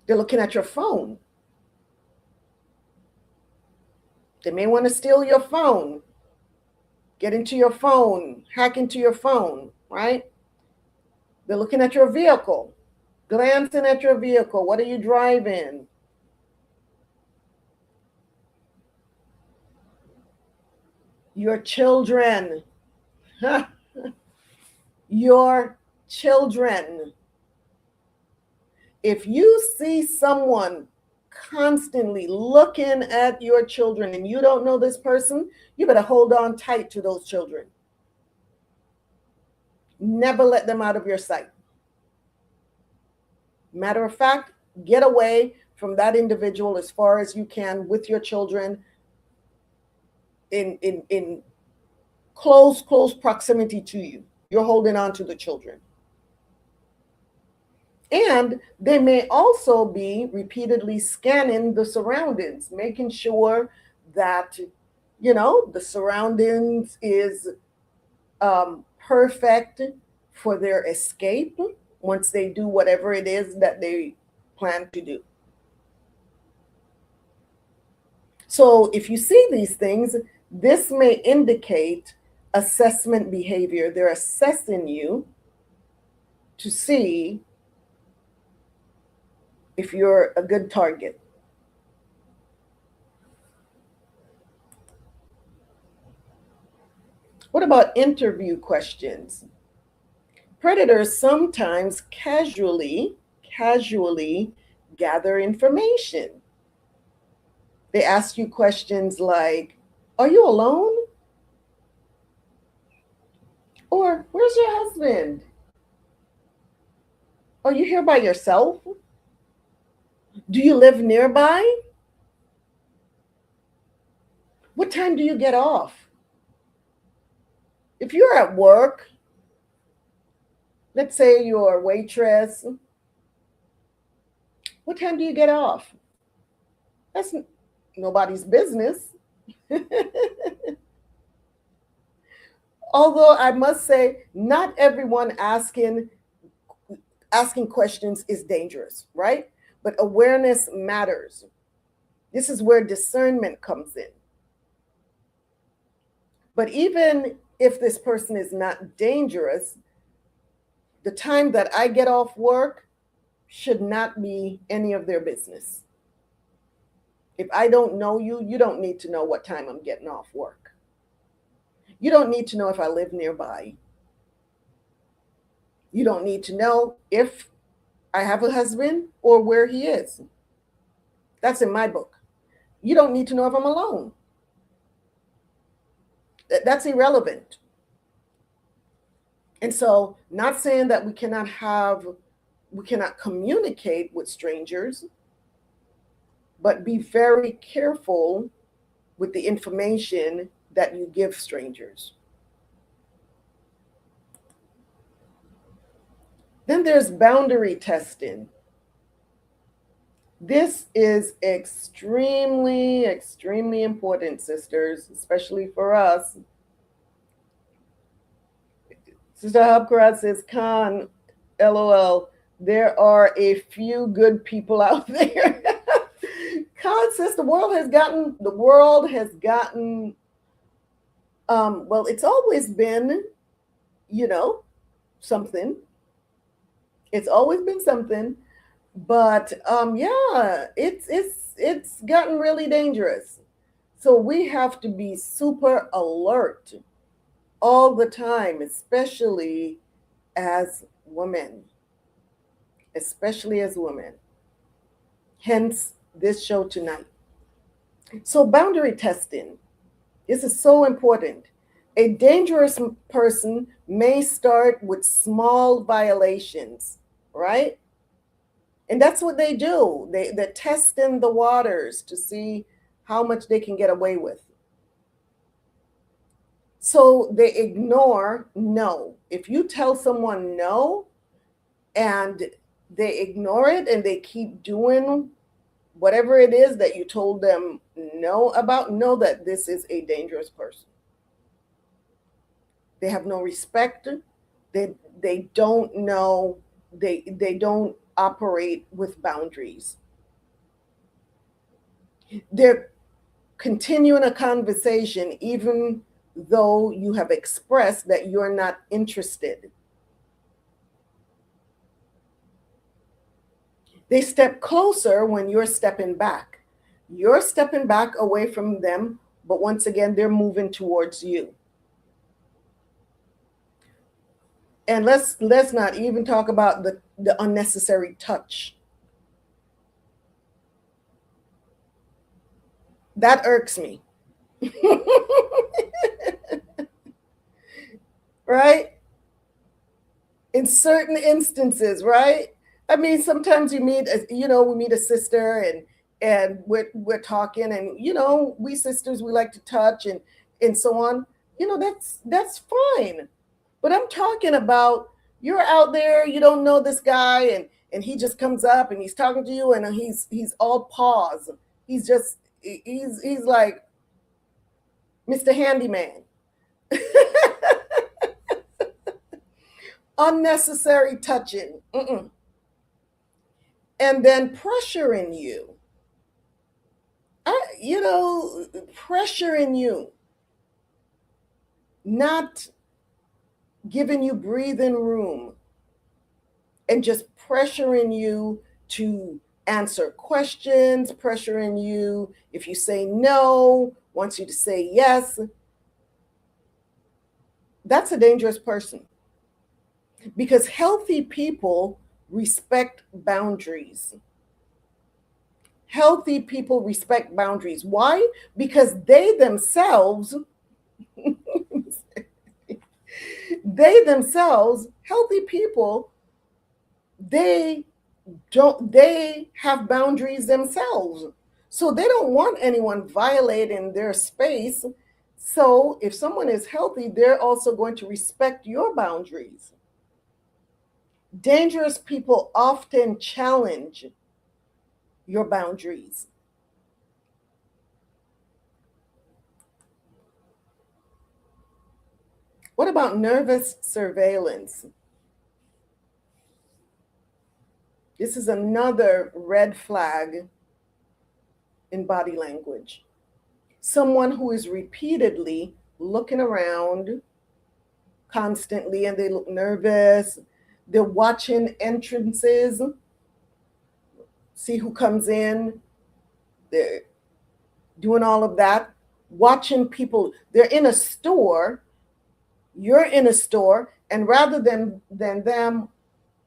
They're looking at your phone. They may want to steal your phone, get into your phone, hack into your phone, right? They're looking at your vehicle, glancing at your vehicle. What are you driving? Your children. Your children. If you see someone constantly looking at your children and you don't know this person, you better hold on tight to those children. Never let them out of your sight. Matter of fact, get away from that individual as far as you can with your children in close proximity to you. You're holding on to the children. And they may also be repeatedly scanning the surroundings, making sure that, you know, the surroundings is perfect for their escape once they do whatever it is that they plan to do. So if you see these things, this may indicate assessment behavior. They're assessing you to see if you're a good target. What about interview questions? Predators sometimes casually gather information. They ask you questions like, are you alone? Or where's your husband? Are you here by yourself? Do you live nearby? What time do you get off? If you're at work, let's say you're a waitress, what time do you get off? That's nobody's business. Although I must say, not everyone asking questions is dangerous, right? But awareness matters. This is where discernment comes in. But even if this person is not dangerous, the time that I get off work should not be any of their business. If I don't know you, you don't need to know what time I'm getting off work. You don't need to know if I live nearby. You don't need to know if I have a husband or where he is. That's in my book. You don't need to know if I'm alone. That's irrelevant. And so, not saying that we cannot communicate with strangers, but be very careful with the information that you give strangers. Then there's boundary testing. This is extremely, extremely important, sisters, especially for us. Sister Habkarat says, Khan, LOL, there are a few good people out there. Khan says the world has gotten, well, it's always been, something. It's always been something. But yeah, it's gotten really dangerous. So we have to be super alert all the time, especially as women. Hence this show tonight. So boundary testing. This is so important. A dangerous person may start with small violations, right? And that's what they do. They're testing the waters to see how much they can get away with. So they ignore no. If you tell someone no and they ignore it and they keep doing whatever it is that you told them no about, know that this is a dangerous person. They have no respect. They don't know. They don't operate with boundaries. They're continuing a conversation even though you have expressed that you're not interested. They step closer when you're stepping back. You're stepping back away from them, but once again, they're moving towards you. And let's not even talk about the unnecessary touch. That irks me. Right? In certain instances, right? I mean, sometimes we meet a sister and we're talking, and we sisters, we like to touch and so on. That's fine. But I'm talking about you're out there, you don't know this guy, and he just comes up and he's talking to you, and he's all paws. He's like Mr. Handyman. unnecessary touching. And then pressuring you. Pressuring you, not giving you breathing room, and just pressuring you to answer questions, pressuring you if you say no, wants you to say yes. That's a dangerous person, because healthy people respect boundaries. Healthy people respect boundaries. Why? Because they themselves, healthy people, they have boundaries themselves. So they don't want anyone violating their space. So if someone is healthy, they're also going to respect your boundaries. Dangerous people often challenge your boundaries. What about nervous surveillance? This is another red flag in body language. Someone who is repeatedly looking around constantly, and they look nervous. They're watching entrances, see who comes in. They're doing all of that, watching people. They're in a store, you're in a store, and rather than them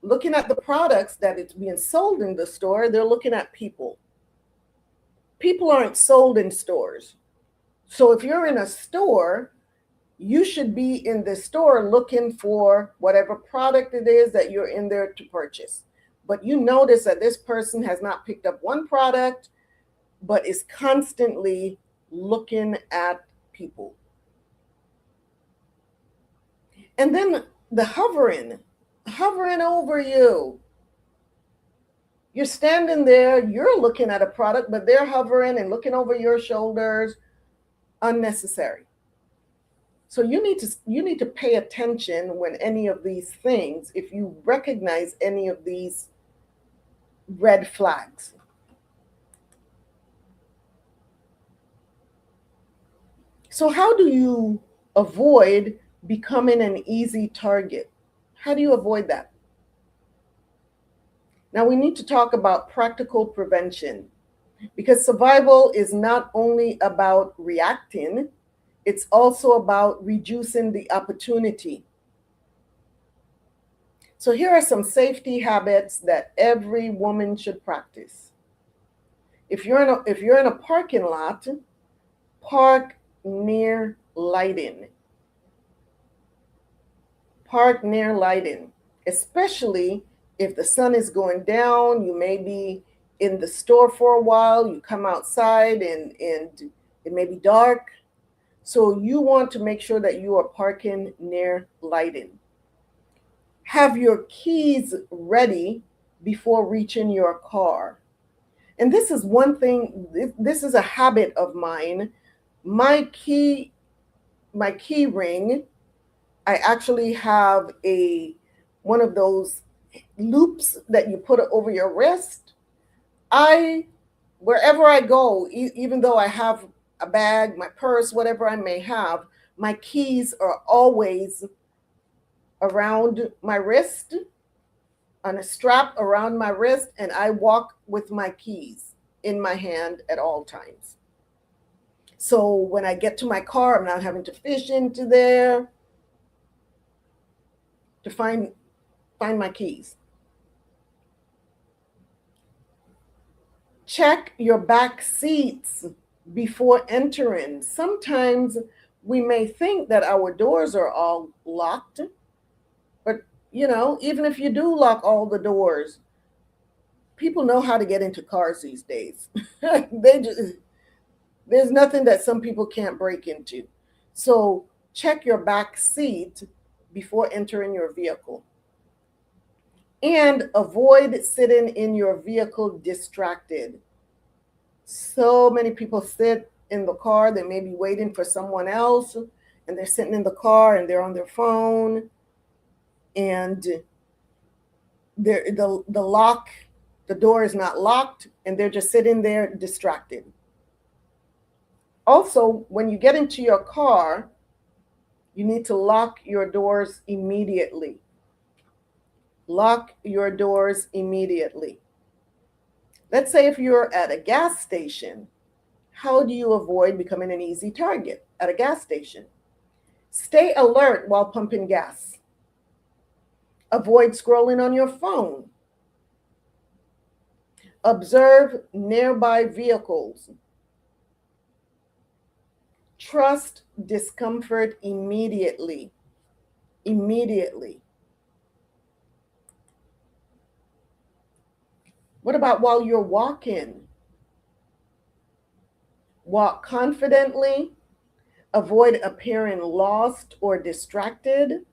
looking at the products that it's being sold in the store, they're looking at people. People aren't sold in stores. So if you're in a store, you should be in the store looking for whatever product it is that you're in there to purchase. But you notice that this person has not picked up one product, but is constantly looking at people. And then the hovering over you. You're standing there, you're looking at a product, but they're hovering and looking over your shoulders. Unnecessary. So you need to pay attention when any of these things, if you recognize any of these red flags. So how do you avoid becoming an easy target? How do you avoid that? Now we need to talk about practical prevention, because survival is not only about reacting, it's also about reducing the opportunity. So here are some safety habits that every woman should practice. If you're in a parking lot, park near lighting. Park near lighting, especially if the sun is going down. You may be in the store for a while, you come outside and it may be dark. So you want to make sure that you are parking near lighting. Have your keys ready before reaching your car. And this is one thing, this is a habit of mine. My key ring, I actually have one of those loops that you put over your wrist. Wherever I go, even though I have a bag, my purse, whatever I may have, my keys are always around my wrist, on a strap around my wrist, and I walk with my keys in my hand at all times. So when I get to my car, I'm not having to fish into there to find my keys. Check your back seats before entering. Sometimes we may think that our doors are all locked, but even if you do lock all the doors, people know how to get into cars these days. There's nothing that some people can't break into. So check your back seat before entering your vehicle. And avoid sitting in your vehicle distracted. So many people sit in the car, they may be waiting for someone else, and they're sitting in the car and they're on their phone. and the door is not locked, and they're just sitting there distracted. Also, when you get into your car, you need to lock your doors immediately. Lock your doors immediately. Let's say if you're at a gas station, how do you avoid becoming an easy target at a gas station? Stay alert while pumping gas. Avoid scrolling on your phone. Observe nearby vehicles. Trust discomfort immediately. Immediately. What about while you're walking? Walk confidently. Avoid appearing lost or distracted.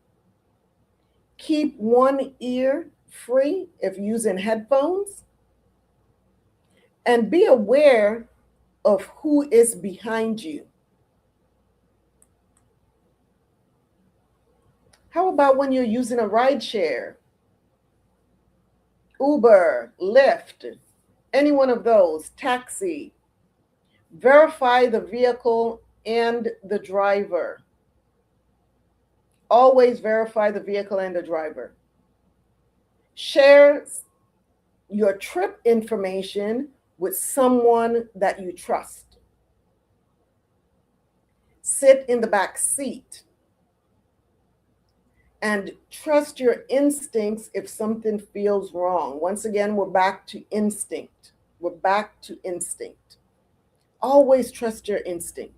Keep one ear free if using headphones. And be aware of who is behind you. How about when you're using a ride share? Uber, Lyft, any one of those, taxi. Verify the vehicle and the driver. Always verify the vehicle and the driver. Share your trip information with someone that you trust. Sit in the back seat and trust your instincts if something feels wrong. Once again, we're back to instinct. We're back to instinct. Always trust your instinct.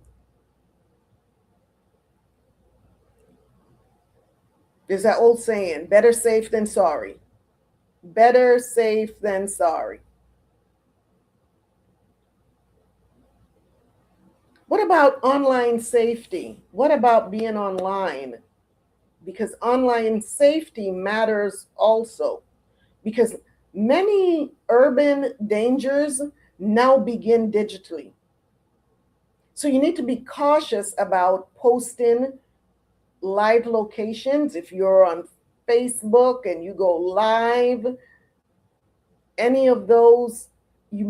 There's that old saying, better safe than sorry. Better safe than sorry. What about online safety? What about being online? Because online safety matters also. Because many urban dangers now begin digitally. So you need to be cautious about posting live locations. If you're on Facebook and you go live, any of those, you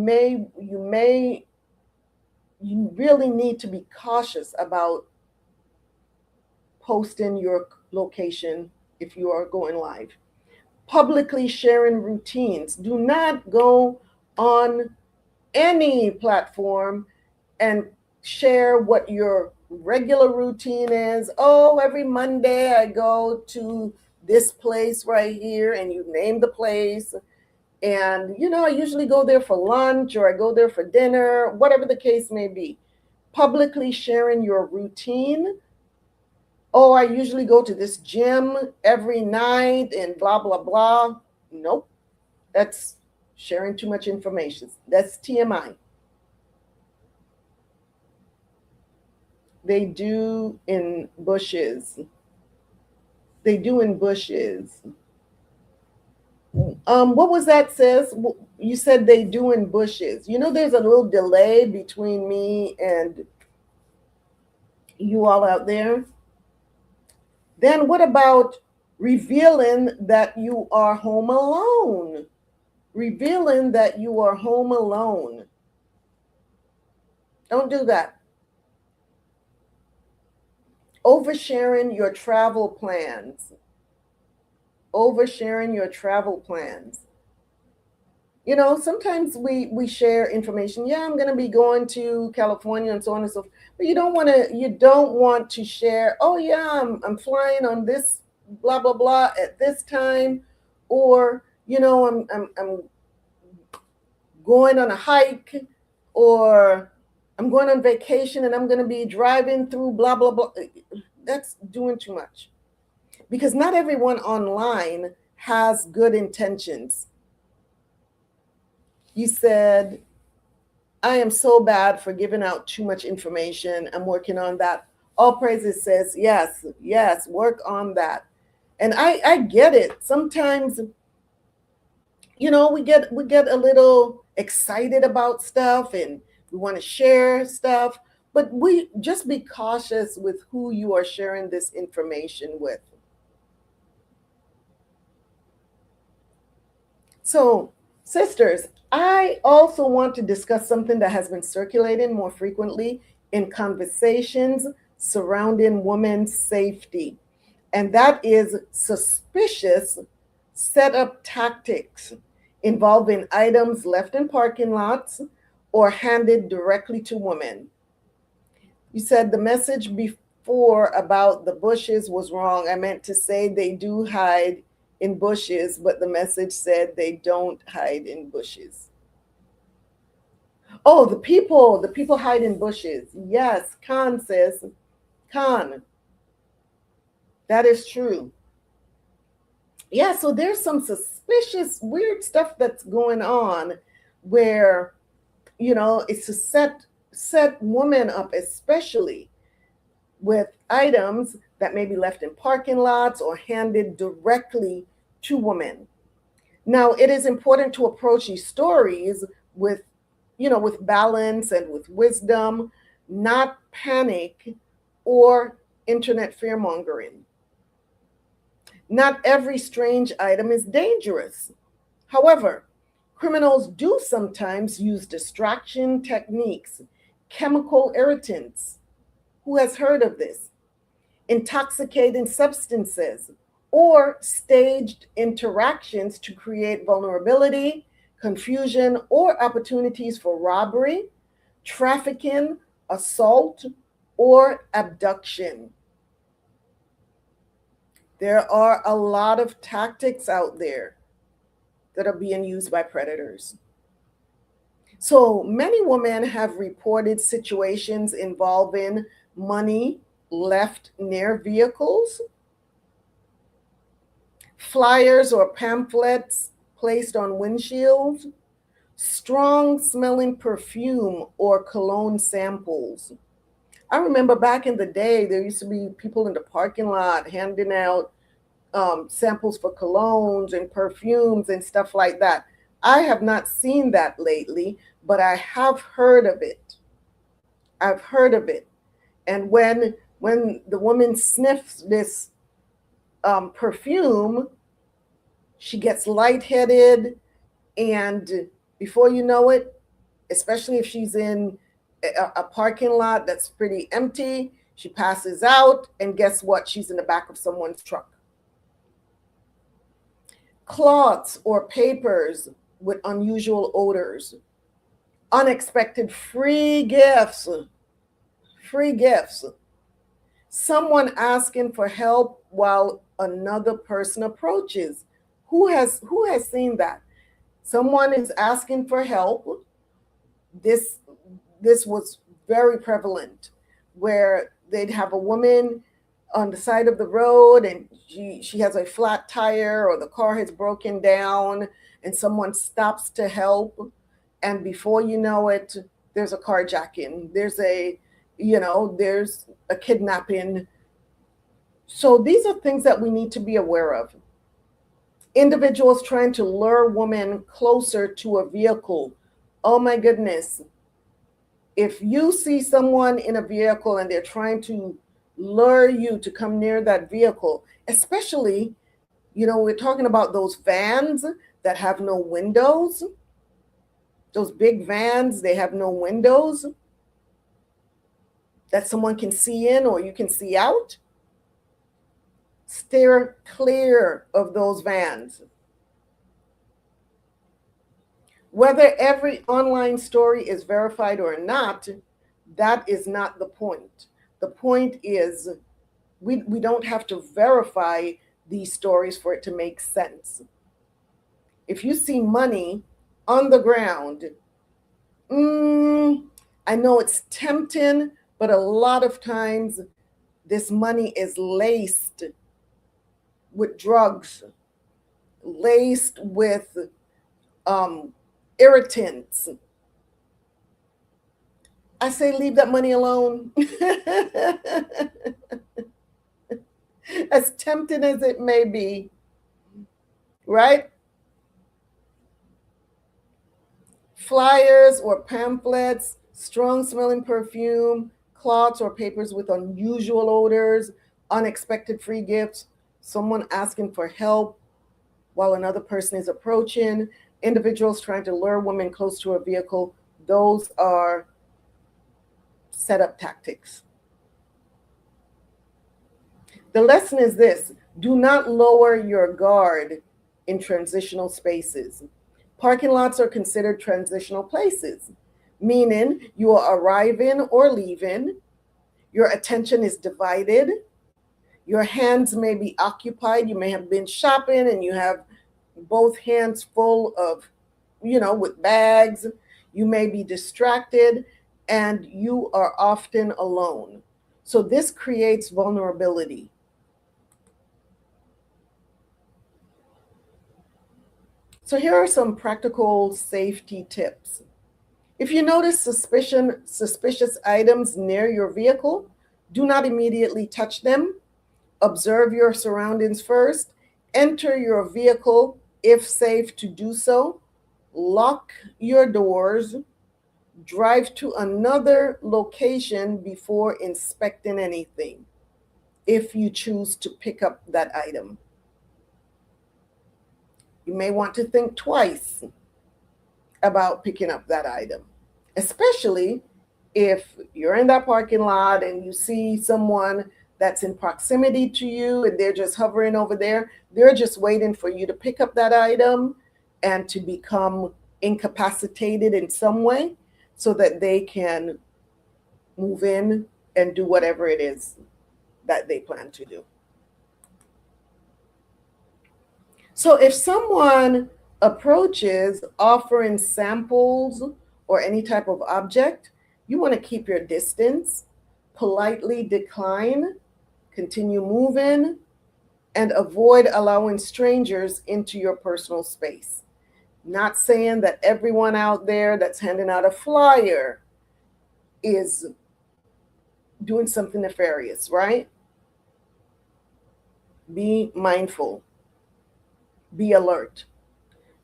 really need to be cautious about posting your location if you are going live. Publicly sharing routines. Do not go on any platform and share what your regular routine is. Oh, every Monday I go to this place right here, and you name the place. And, I usually go there for lunch, or I go there for dinner, whatever the case may be. Publicly sharing your routine. Oh, I usually go to this gym every night and blah, blah, blah. Nope. That's sharing too much information. That's TMI. They do in bushes. They do in bushes. What was that, sis? You said they do in bushes. There's a little delay between me and you all out there. Then what about revealing that you are home alone? Revealing that you are home alone. Don't do that. Oversharing your travel plans. Oversharing your travel plans. Sometimes we share information. Yeah, I'm going to be going to California and so on and so forth. But you don't want to share, oh yeah, I'm flying on this blah blah blah at this time, or I'm going on a hike, or I'm going on vacation and I'm going to be driving through blah blah blah. That's doing too much. Because not everyone online has good intentions. You said, I am so bad for giving out too much information. I'm working on that. All Praises says, yes, work on that. And I get it. Sometimes, we get a little excited about stuff and we want to share stuff, but we just be cautious with who you are sharing this information with. So, sisters, I also want to discuss something that has been circulating more frequently in conversations surrounding women's safety, and that is suspicious setup tactics involving items left in parking lots or handed directly to women. You said the message before about the bushes was wrong. I meant to say they do hide in bushes, but the message said they don't hide in bushes. Oh, the people hide in bushes. Yes, Khan says, Khan, that is true. Yeah, so there's some suspicious, weird stuff that's going on where, it's to set women up, especially with items that may be left in parking lots or handed directly to women. Now, it is important to approach these stories with, with balance and with wisdom, not panic or internet fear mongering. Not every strange item is dangerous. However, criminals do sometimes use distraction techniques, chemical irritants. Who has heard of this? Intoxicating substances, or staged interactions to create vulnerability, confusion, or opportunities for robbery, trafficking, assault, or abduction. There are a lot of tactics out there that are being used by predators. So many women have reported situations involving money left near vehicles, flyers or pamphlets placed on windshields, strong smelling perfume or cologne samples. I remember back in the day, there used to be people in the parking lot handing out samples for colognes and perfumes and stuff like that. I have not seen that lately, but I have heard of it. I've heard of it. And when the woman sniffs this perfume, she gets lightheaded, and before you know it, especially if she's in a parking lot that's pretty empty, she passes out, and guess what? She's in the back of someone's truck. Cloths or papers with unusual odors, unexpected free gifts, someone asking for help while another person approaches. Who has seen that? Someone is asking for help. This was very prevalent, where they'd have a woman on the side of the road, and she has a flat tire, or the car has broken down, and someone stops to help, and before you know it, there's a carjacking, there's a kidnapping. So these are things that we need to be aware of. Individuals trying to lure women closer to a vehicle. Oh my goodness. If you see someone in a vehicle and they're trying to lure you to come near that vehicle, especially, we're talking about those vans that have no windows, those big vans, they have no windows that someone can see in or you can see out. Steer clear of those vans. Whether every online story is verified or not, that is not the point. The point is we don't have to verify these stories for it to make sense. If you see money on the ground, I know it's tempting, but a lot of times this money is laced with drugs, laced with irritants. I say leave that money alone. As tempting as it may be, right? Flyers or pamphlets, strong smelling perfume, cloths or papers with unusual odors, unexpected free gifts, someone asking for help. while another person is approaching, individuals trying to lure women close to a vehicle, those are setup tactics. The lesson is this: do not lower your guard in transitional spaces. Parking lots are considered transitional places, meaning you are arriving or leaving, your attention is divided, your hands may be occupied, you may have been shopping and you have both hands full of, with bags, you may be distracted, and you are often alone. So this creates vulnerability. So here are some practical safety tips. If you notice suspicious items near your vehicle, do not immediately touch them. Observe your surroundings first. Enter your vehicle if safe to do so. Lock your doors. Drive to another location before inspecting anything if you choose to pick up that item. You may want to think twice about picking up that item, especially if you're in that parking lot and you see someone that's in proximity to you and they're just hovering over there. They're just waiting for you to pick up that item and to become incapacitated in some way so that they can move in and do whatever it is that they plan to do. So if someone approaches offering samples or any type of object, you want to keep your distance, politely decline, continue moving, and avoid allowing strangers into your personal space. Not saying that everyone out there that's handing out a flyer is doing something nefarious, right? Be mindful. Be alert.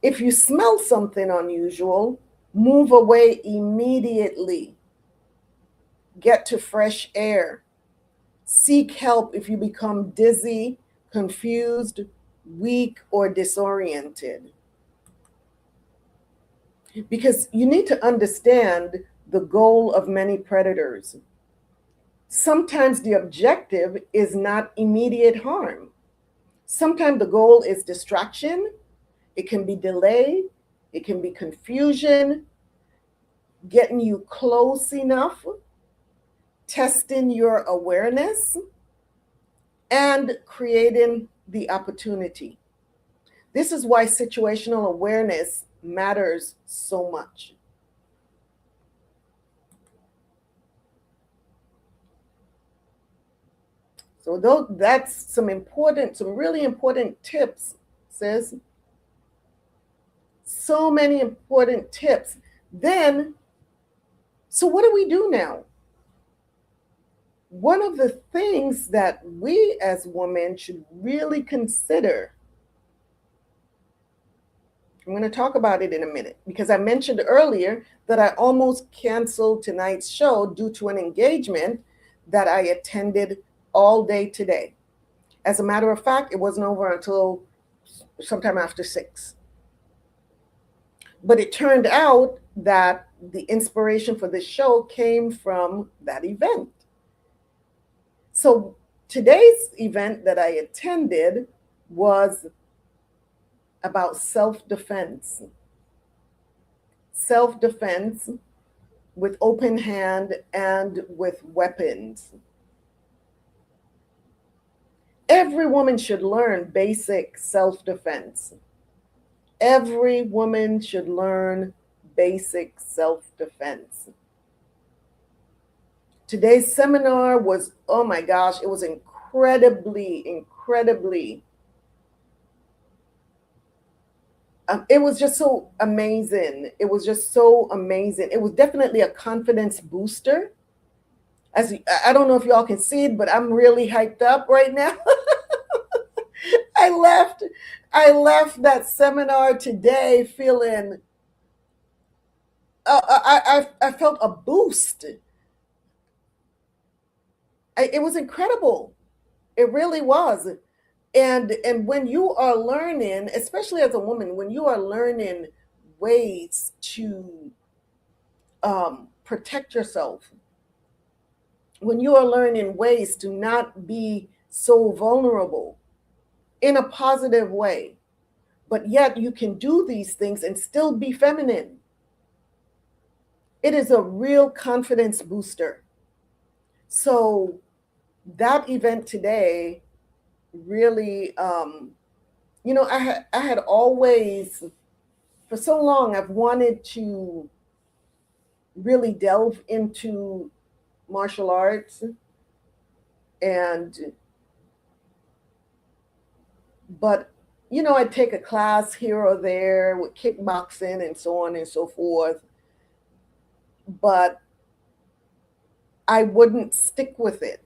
If you smell something unusual, move away immediately. Get to fresh air. Seek help if you become dizzy, confused, weak, or disoriented. Because you need to understand the goal of many predators. Sometimes the objective is not immediate harm. Sometimes the goal is distraction. It can be delay. It can be confusion, getting you close enough, testing your awareness, and creating the opportunity. This is why situational awareness matters so much. So that's some really important tips, sis. So many important tips. Then, so what do we do now? One of the things that we as women should really consider, I'm going to talk about it in a minute, because I mentioned earlier that I almost canceled tonight's show due to an engagement that I attended all day today. As a matter of fact, it wasn't over until sometime after 6. But it turned out that the inspiration for this show came from that event. So today's event that I attended was about self-defense. Self-defense with open hand and with weapons. Every woman should learn basic self-defense. Every woman should learn basic self-defense. Today's seminar was, oh my gosh, it was incredibly it was just so amazing. It was just so amazing. It was definitely a confidence booster. I don't know if y'all can see it, but I'm really hyped up right now. I left that seminar today feeling, I felt a boost. It was incredible. It really was. And when you are learning, especially as a woman, when you are learning ways to protect yourself, when you are learning ways to not be so vulnerable in a positive way, but yet you can do these things and still be feminine, it is a real confidence booster. So that event today really, I had always, for so long, I've wanted to really delve into martial arts, and but I'd take a class here or there with kickboxing and so on and so forth, but I wouldn't stick with it.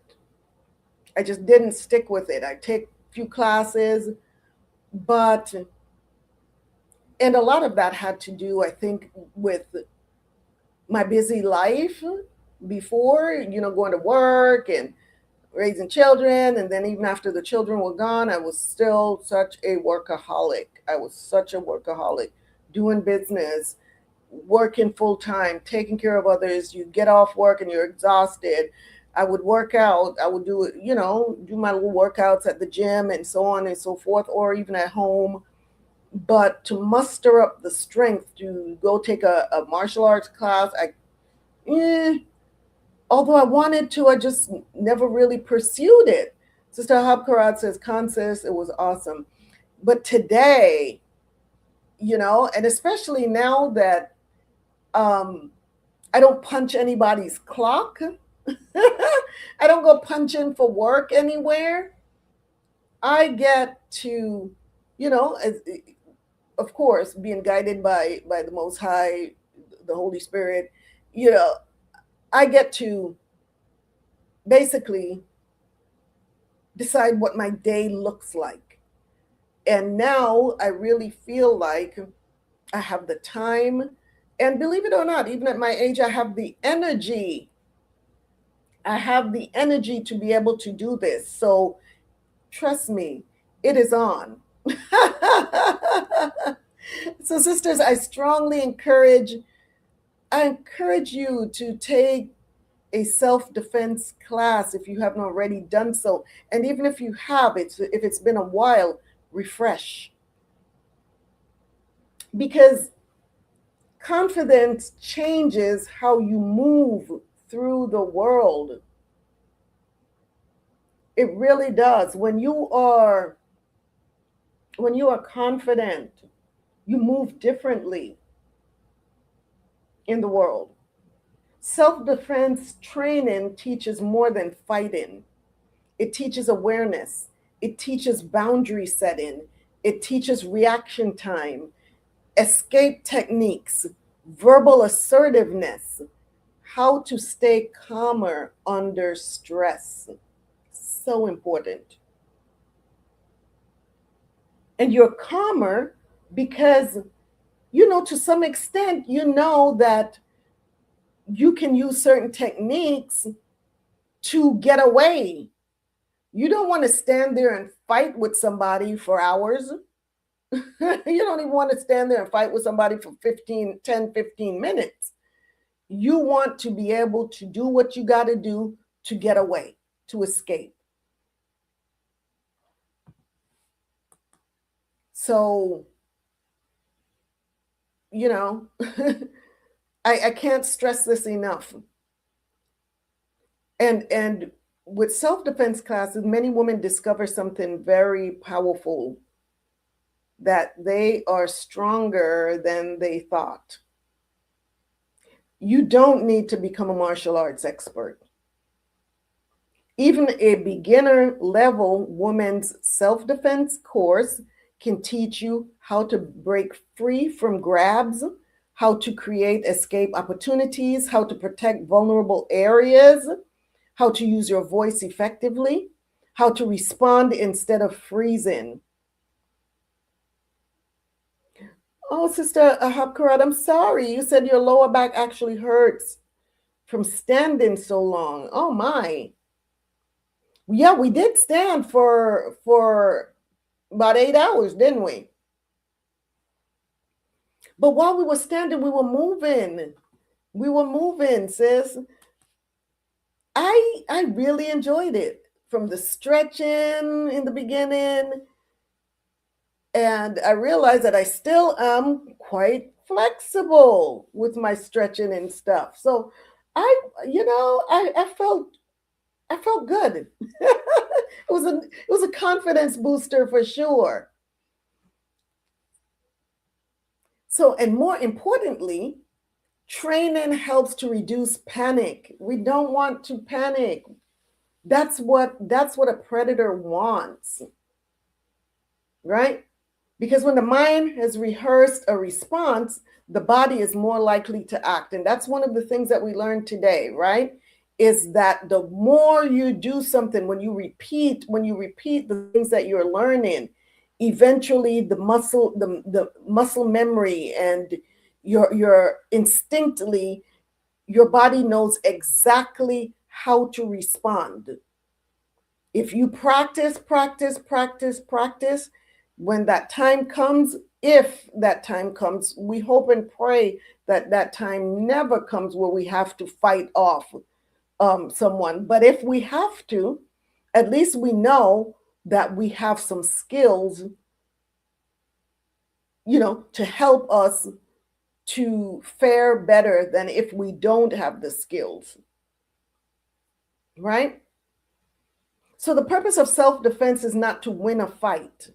I just didn't stick with it. I take a few classes, but and a lot of that had to do, I think, with my busy life before, going to work and raising children. And then even after the children were gone, I was still such a workaholic. I was such a workaholic, doing business, working full time, taking care of others. You get off work and you're exhausted. I would work out. I would do my little workouts at the gym and so on and so forth, or even at home. But to muster up the strength to go take a martial arts class, although I wanted to, I just never really pursued it. Sister Habkarat says, "Consis, it was awesome." But today, and especially now that I don't punch anybody's clock, I don't go punching for work anywhere. I get to, of course, being guided by the Most High, the Holy Spirit, I get to basically decide what my day looks like. And now I really feel like I have the time, and believe it or not, even at my age, I have the energy. I have the energy to be able to do this. So trust me, it is on. So sisters, I encourage you to take a self-defense class if you haven't already done so. And even if you have, if it's been a while, refresh. Because confidence changes how you move through the world. It really does. When you are confident, you move differently in the world. Self-defense training teaches more than fighting. It teaches awareness. It teaches boundary setting. It teaches reaction time, escape techniques, verbal assertiveness, how to stay calmer under stress. So important. And you're calmer because, to some extent, that you can use certain techniques to get away. You don't want to stand there and fight with somebody for hours. You don't even want to stand there and fight with somebody for 15 minutes. You want to be able to do what you got to do to get away, to escape. So, I can't stress this enough. And with self-defense classes, many women discover something very powerful, that they are stronger than they thought. You don't need to become a martial arts expert. Even a beginner level woman's self-defense course can teach you how to break free from grabs, how to create escape opportunities, how to protect vulnerable areas, how to use your voice effectively, how to respond instead of freezing. Oh, Sister Habkarat, I'm sorry. You said your lower back actually hurts from standing so long. Oh my. Yeah, we did stand for about 8 hours, didn't we? But while we were standing, we were moving. We were moving, sis. I really enjoyed it, from the stretching in the beginning, and I realized that I still am quite flexible with my stretching and stuff. So I felt good. It was a confidence booster for sure. So, and more importantly, training helps to reduce panic. We don't want to panic. That's what a predator wants, right? Because when the mind has rehearsed a response, the body is more likely to act. And that's one of the things that we learned today, right? Is that the more you do something, when you repeat the things that you're learning, eventually the muscle memory and your instinctively, your body knows exactly how to respond. If you practice, when that time comes, if that time comes, we hope and pray that that time never comes where we have to fight off someone. But if we have to, at least we know that we have some skills, to help us to fare better than if we don't have the skills, right? So the purpose of self-defense is not to win a fight.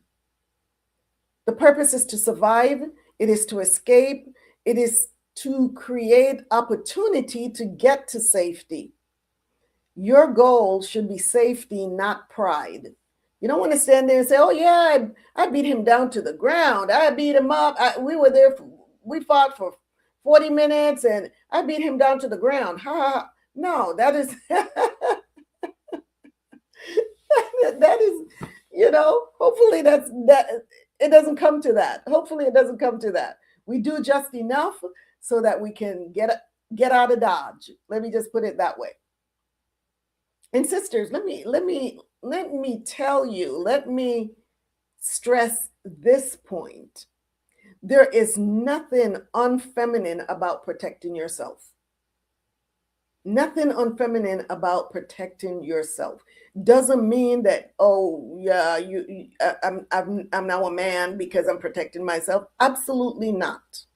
The purpose is to survive. It is to escape. It is to create opportunity to get to safety. Your goal should be safety, not pride. You don't want to stand there and say, oh yeah, I beat him down to the ground. I beat him up. We fought for 40 minutes and I beat him down to the ground. Ha. No, that is, that is, hopefully that it doesn't come to that. Hopefully it doesn't come to that. We do just enough so that we can get out of Dodge. Let me just put it that way. And sisters, let me tell you, let me stress this point. There is nothing unfeminine about protecting yourself. Nothing unfeminine about protecting yourself. Doesn't mean that, oh yeah, I'm now a man because I'm protecting myself. Absolutely not.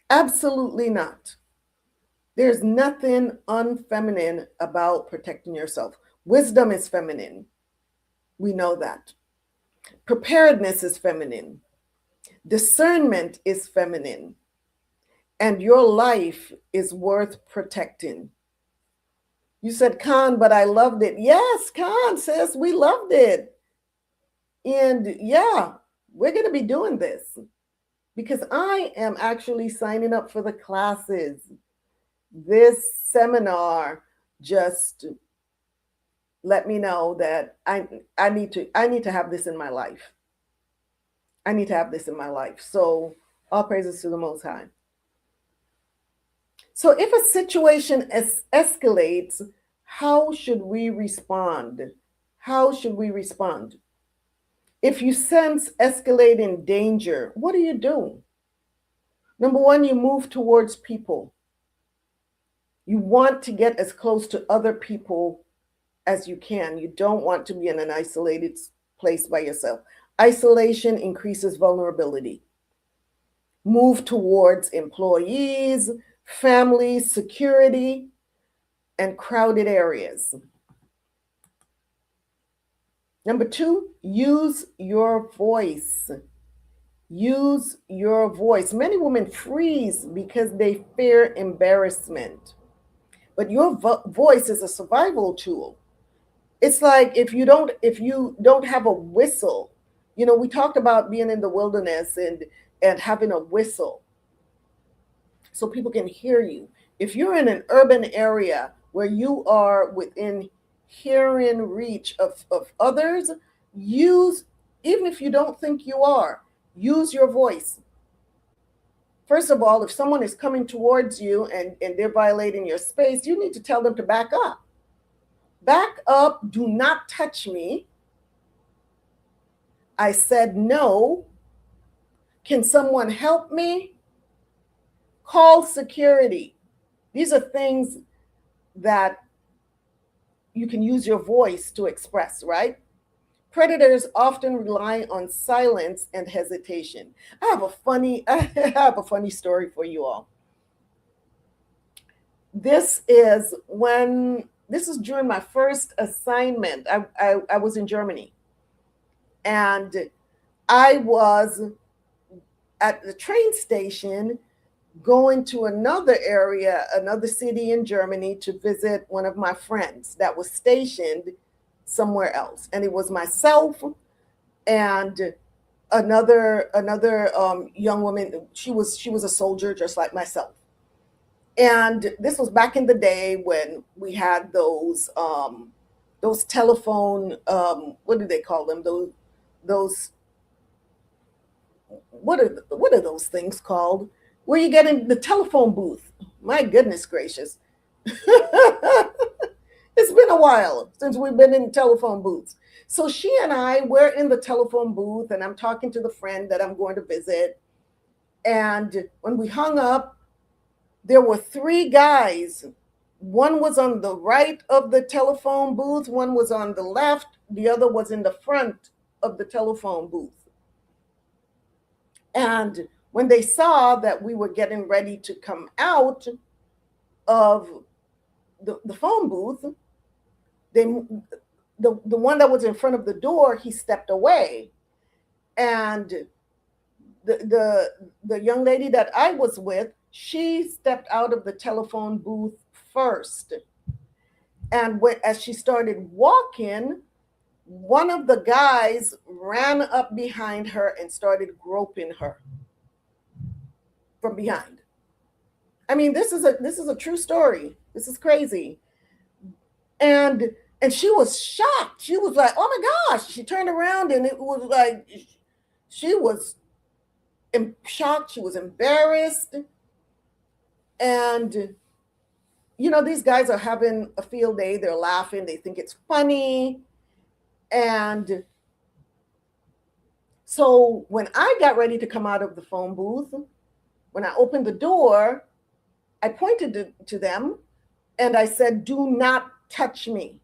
Absolutely not. There's nothing unfeminine about protecting yourself. Wisdom is feminine. We know that. Preparedness is feminine. Discernment is feminine. And your life is worth protecting. You said, Khan, but I loved it. Yes, Khan says we loved it. And yeah, we're going to be doing this because I am actually signing up for the classes. This seminar just let me know that I need to have this in my life. I need to have this in my life. So all praises to the Most High. So if a situation escalates, how should we respond? How should we respond? If you sense escalating danger, what do you do? Number one, you move towards people. You want to get as close to other people as you can. You don't want to be in an isolated place by yourself. Isolation increases vulnerability. Move towards employees, family, security, and crowded areas. Number two, use your voice. Use your voice. Many women freeze because they fear embarrassment. But your voice is a survival tool. It's like if you don't have a whistle, we talked about being in the wilderness and having a whistle so people can hear you. If you're in an urban area where you are within hearing reach of others, even if you don't think you are, use your voice. First of all, if someone is coming towards you and they're violating your space, you need to tell them to back up. Back up, do not touch me. I said no. Can someone help me? Call security. These are things that you can use your voice to express, right? Predators often rely on silence and hesitation. I have a funny story for you all. This is during my first assignment. I was in Germany, and I was at the train station going to another area, another city in Germany to visit one of my friends that was stationed somewhere else. And it was myself and another young woman. She was a soldier just like myself. And this was back in the day when we had those telephone, what do they call them? Those what are those things called? Where you get in the telephone booth. My goodness gracious. It's been a while since we've been in telephone booths. So she and I were in the telephone booth, and I'm talking to the friend that I'm going to visit. And when we hung up, there were three guys. One was on the right of the telephone booth, one was on the left, the other was in the front of the telephone booth. And when they saw that we were getting ready to come out of the phone booth, the one that was in front of the door, he stepped away. And the young lady that I was with, she stepped out of the telephone booth first. And as she started walking, one of the guys ran up behind her and started groping her from behind. I mean, this is a true story. This is crazy. And she was shocked. She was like, "Oh my gosh." She turned around and it was like she was shocked. She was embarrassed. And these guys are having a field day. They're laughing. They think it's funny. And so when I got ready to come out of the phone booth, when I opened the door, I pointed to them and I said, "Do not touch me.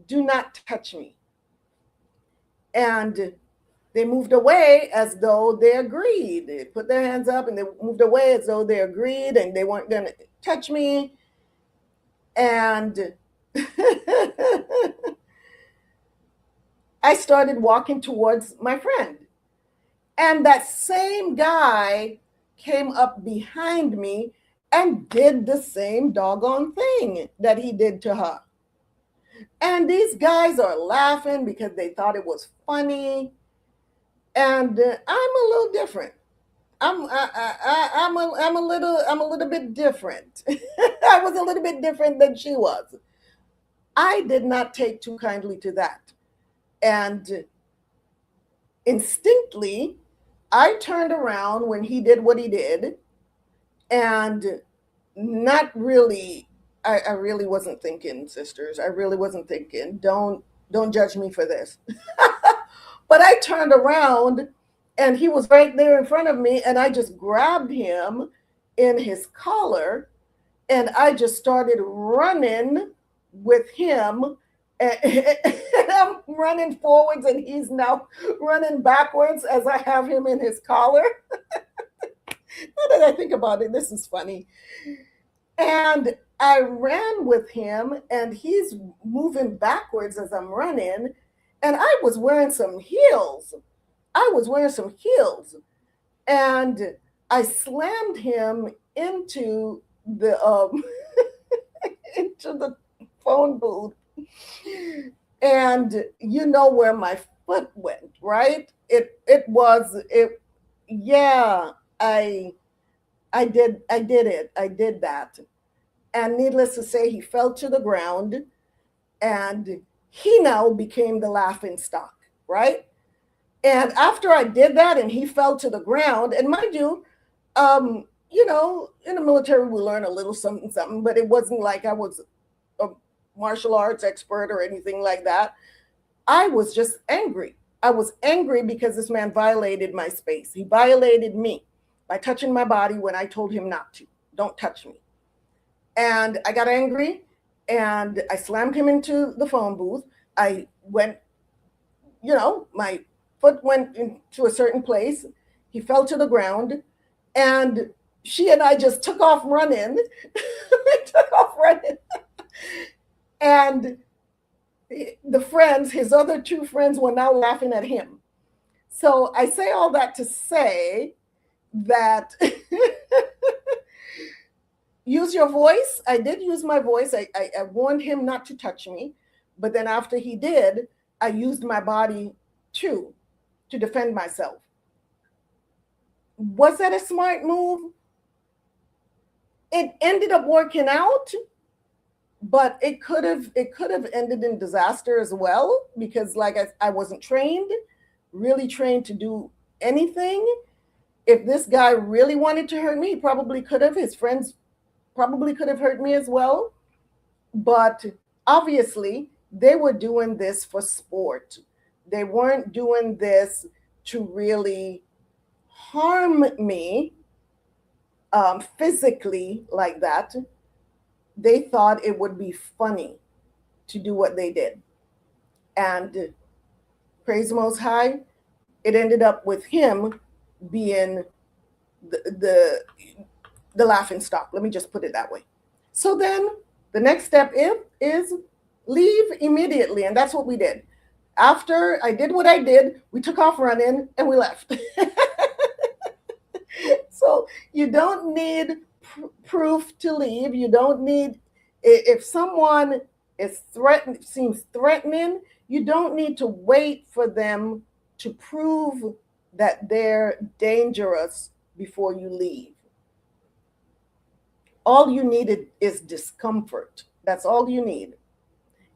Do not touch me." And they moved away as though they agreed. They put their hands up and they moved away as though they agreed and they weren't going to touch me. And I started walking towards my friend. And that same guy came up behind me and did the same doggone thing that he did to her. And these guys are laughing because they thought it was funny. And I'm a little different. I'm a little bit different. I was a little bit different than she was. I did not take too kindly to that. And instinctively, I turned around when he did what he did, and not really, I really wasn't thinking, sisters. I really wasn't thinking. Don't judge me for this. But I turned around and he was right there in front of me, and I just grabbed him in his collar and I just started running with him. And I'm running forwards and he's now running backwards as I have him in his collar. Now that I think about it, this is funny. And I ran with him and he's moving backwards as I'm running. And I was wearing some heels. And I slammed him into the into the phone booth. And you know where my foot went, right? Yeah, I did it. I did that. And needless to say, he fell to the ground and he now became the laughing stock, right? And after I did that and he fell to the ground, and mind you, in the military, we learn a little something, but it wasn't like I was a martial arts expert or anything like that. I was just angry. I was angry because this man violated my space. He violated me by touching my body when I told him not to. Don't touch me. And I got angry and I slammed him into the phone booth. I went, my foot went into a certain place. He fell to the ground and she and I just took off running. We took off running. And the friends, his other two friends, were now laughing at him. So I say all that to say that use your voice. I did use my voice. I warned him not to touch me. But then after he did, I used my body too to defend myself. Was that a smart move? It ended up working out, but it could have ended in disaster as well, because like I wasn't really trained to do anything. If this guy really wanted to hurt me, he probably could have. His friends probably could have hurt me as well. But obviously, they were doing this for sport. They weren't doing this to really harm me physically like that. They thought it would be funny to do what they did. And praise the Most High, it ended up with him being the laughing stock. Let me just put it that way. So then the next step is leave immediately. And that's what we did. After I did what I did, we took off running and we left. So you don't need proof to leave. You don't need, if someone seems threatening, you don't need to wait for them to prove that they're dangerous before you leave. All you need is discomfort. That's all you need.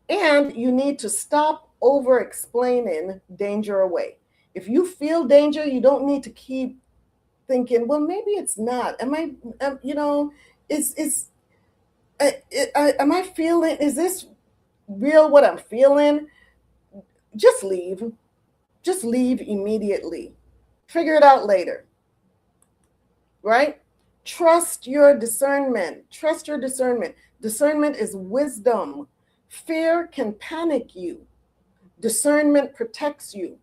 And you need to stop over-explaining danger away. If you feel danger, you don't need to keep thinking, well, maybe it's not. Am I feeling, is this real what I'm feeling? Just leave. Just leave immediately. Figure it out later. Right? Trust your discernment. Trust your discernment. Discernment is wisdom. Fear can panic you. Discernment protects you.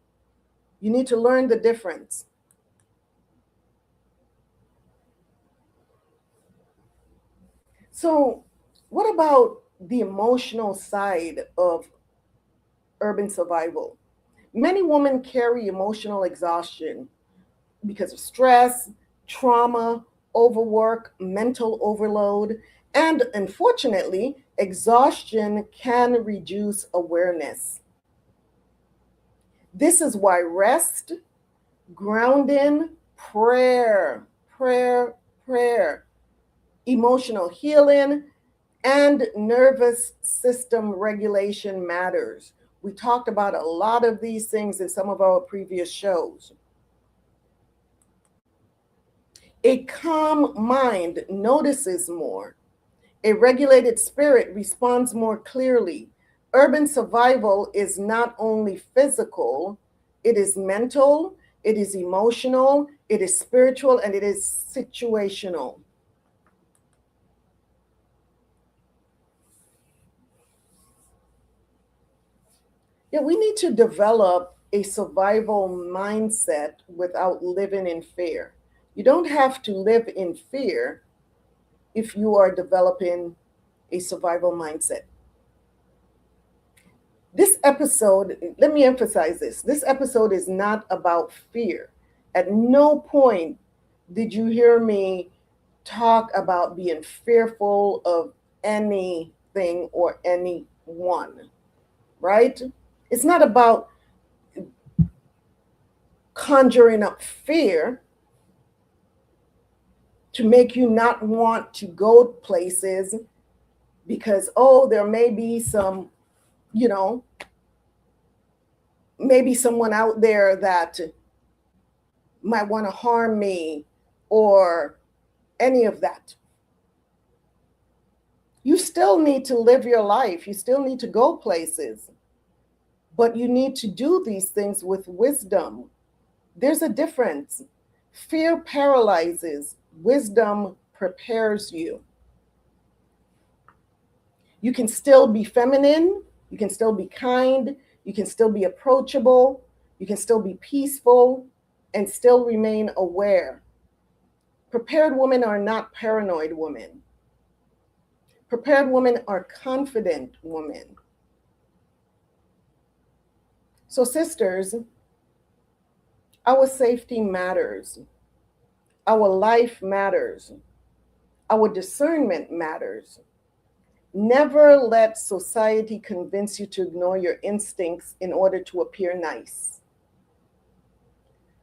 You need to learn the difference. So, what about the emotional side of urban survival? Many women carry emotional exhaustion because of stress, trauma, overwork, mental overload, and unfortunately, exhaustion can reduce awareness. This is why rest, grounding, prayer, emotional healing, and nervous system regulation matters. We talked about a lot of these things in some of our previous shows. A calm mind notices more. A regulated spirit responds more clearly. Urban survival is not only physical, it is mental, it is emotional, it is spiritual, and it is situational. Yeah, we need to develop a survival mindset without living in fear. You don't have to live in fear if you are developing a survival mindset. This episode, let me emphasize this episode is not about fear. At no point did you hear me talk about being fearful of anything or anyone, right? It's not about conjuring up fear to make you not want to go places because, there may be some, maybe someone out there that might want to harm me or any of that. You still need to live your life. You still need to go places. But you need to do these things with wisdom. There's a difference. Fear paralyzes, wisdom prepares you. You can still be feminine, you can still be kind, you can still be approachable, you can still be peaceful, and still remain aware. Prepared women are not paranoid women. Prepared women are confident women. So, sisters, our safety matters. Our life matters. Our discernment matters. Never let society convince you to ignore your instincts in order to appear nice.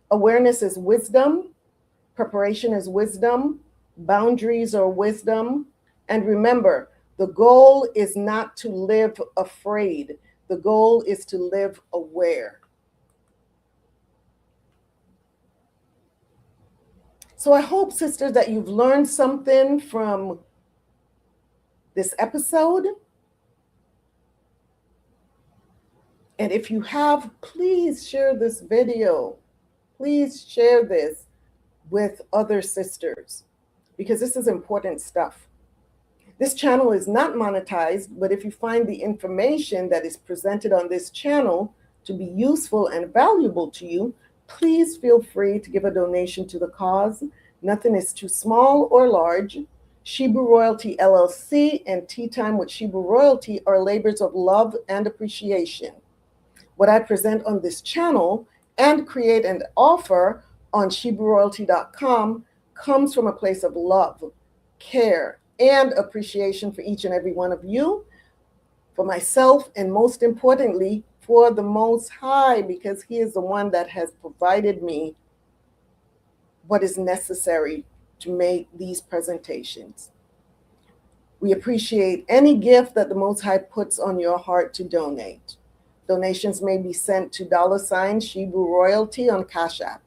Awareness is wisdom. Preparation is wisdom. Boundaries are wisdom. And remember, the goal is not to live afraid. The goal is to live aware. So I hope, sisters, that you've learned something from this episode. And if you have, please share this video. Please share this with other sisters, because this is important stuff. This channel is not monetized, but if you find the information that is presented on this channel to be useful and valuable to you, please feel free to give a donation to the cause. Nothing is too small or large. Shebrew Royalty LLC and Tea Time with Shebrew Royalty are labors of love and appreciation. What I present on this channel and create and offer on ShebrewRoyalty.com comes from a place of love, care, and appreciation for each and every one of you, for myself, and most importantly, for the Most High, because He is the one that has provided me what is necessary to make these presentations. We appreciate any gift that the Most High puts on your heart to donate. Donations may be sent to $Shebrew Royalty on Cash App.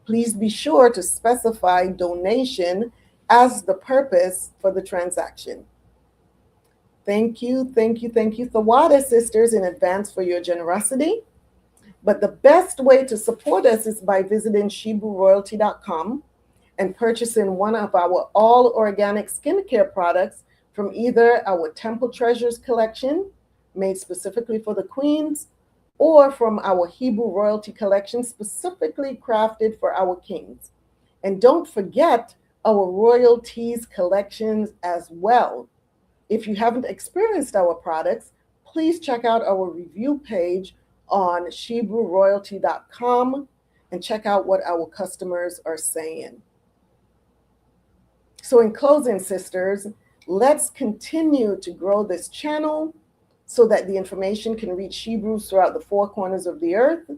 Please be sure to specify donation as the purpose for the transaction. Thank you, thank you, thank you, Thawada sisters, in advance for your generosity. But the best way to support us is by visiting ShebrewRoyalty.com and purchasing one of our all organic skincare products from either our Temple Treasures collection, made specifically for the queens, or from our Hebrew Royalty collection, specifically crafted for our kings. And don't forget our royalties collections as well. If you haven't experienced our products, please check out our review page on ShebrewRoyalty.com and check out what our customers are saying. So in closing, sisters, let's continue to grow this channel so that the information can reach Shebrews throughout the four corners of the earth,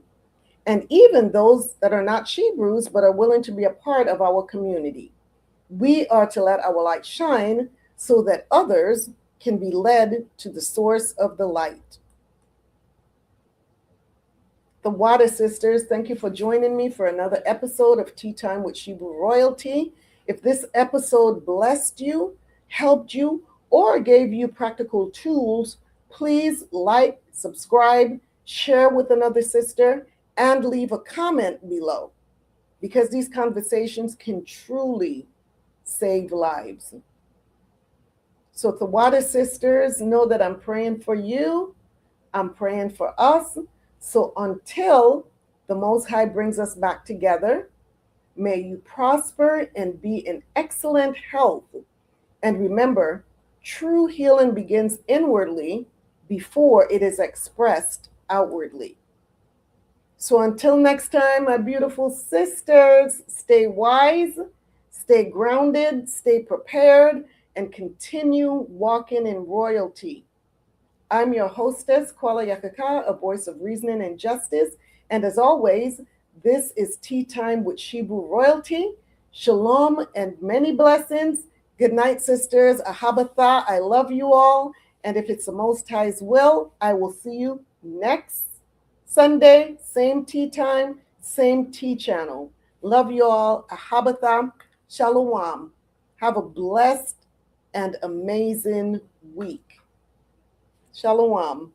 and even those that are not Shebrews but are willing to be a part of our community. We are to let our light shine so that others can be led to the source of the light. The Water Sisters, thank you for joining me for another episode of Tea Time with Shebrew Royalty. If this episode blessed you, helped you, or gave you practical tools, please like, subscribe, share with another sister, and leave a comment below, because these conversations can truly save lives. So Thawada sisters, know that I'm praying for you. I'm praying for us. So until the Most High brings us back together, may you prosper and be in excellent health. And remember, true healing begins inwardly before it is expressed outwardly. So until next time, my beautiful sisters, stay wise, stay grounded, stay prepared, and continue walking in royalty. I'm your hostess, Kwala Yakaka, a voice of reasoning and justice. And as always, this is Tea Time with Shebrew Royalty. Shalom and many blessings. Good night, sisters. Ahabatha, I love you all. And if it's the Most High's will, I will see you next Sunday, same tea time, same tea channel. Love you all. Ahabatha, shalom. Have a blessed and amazing week. Shalom.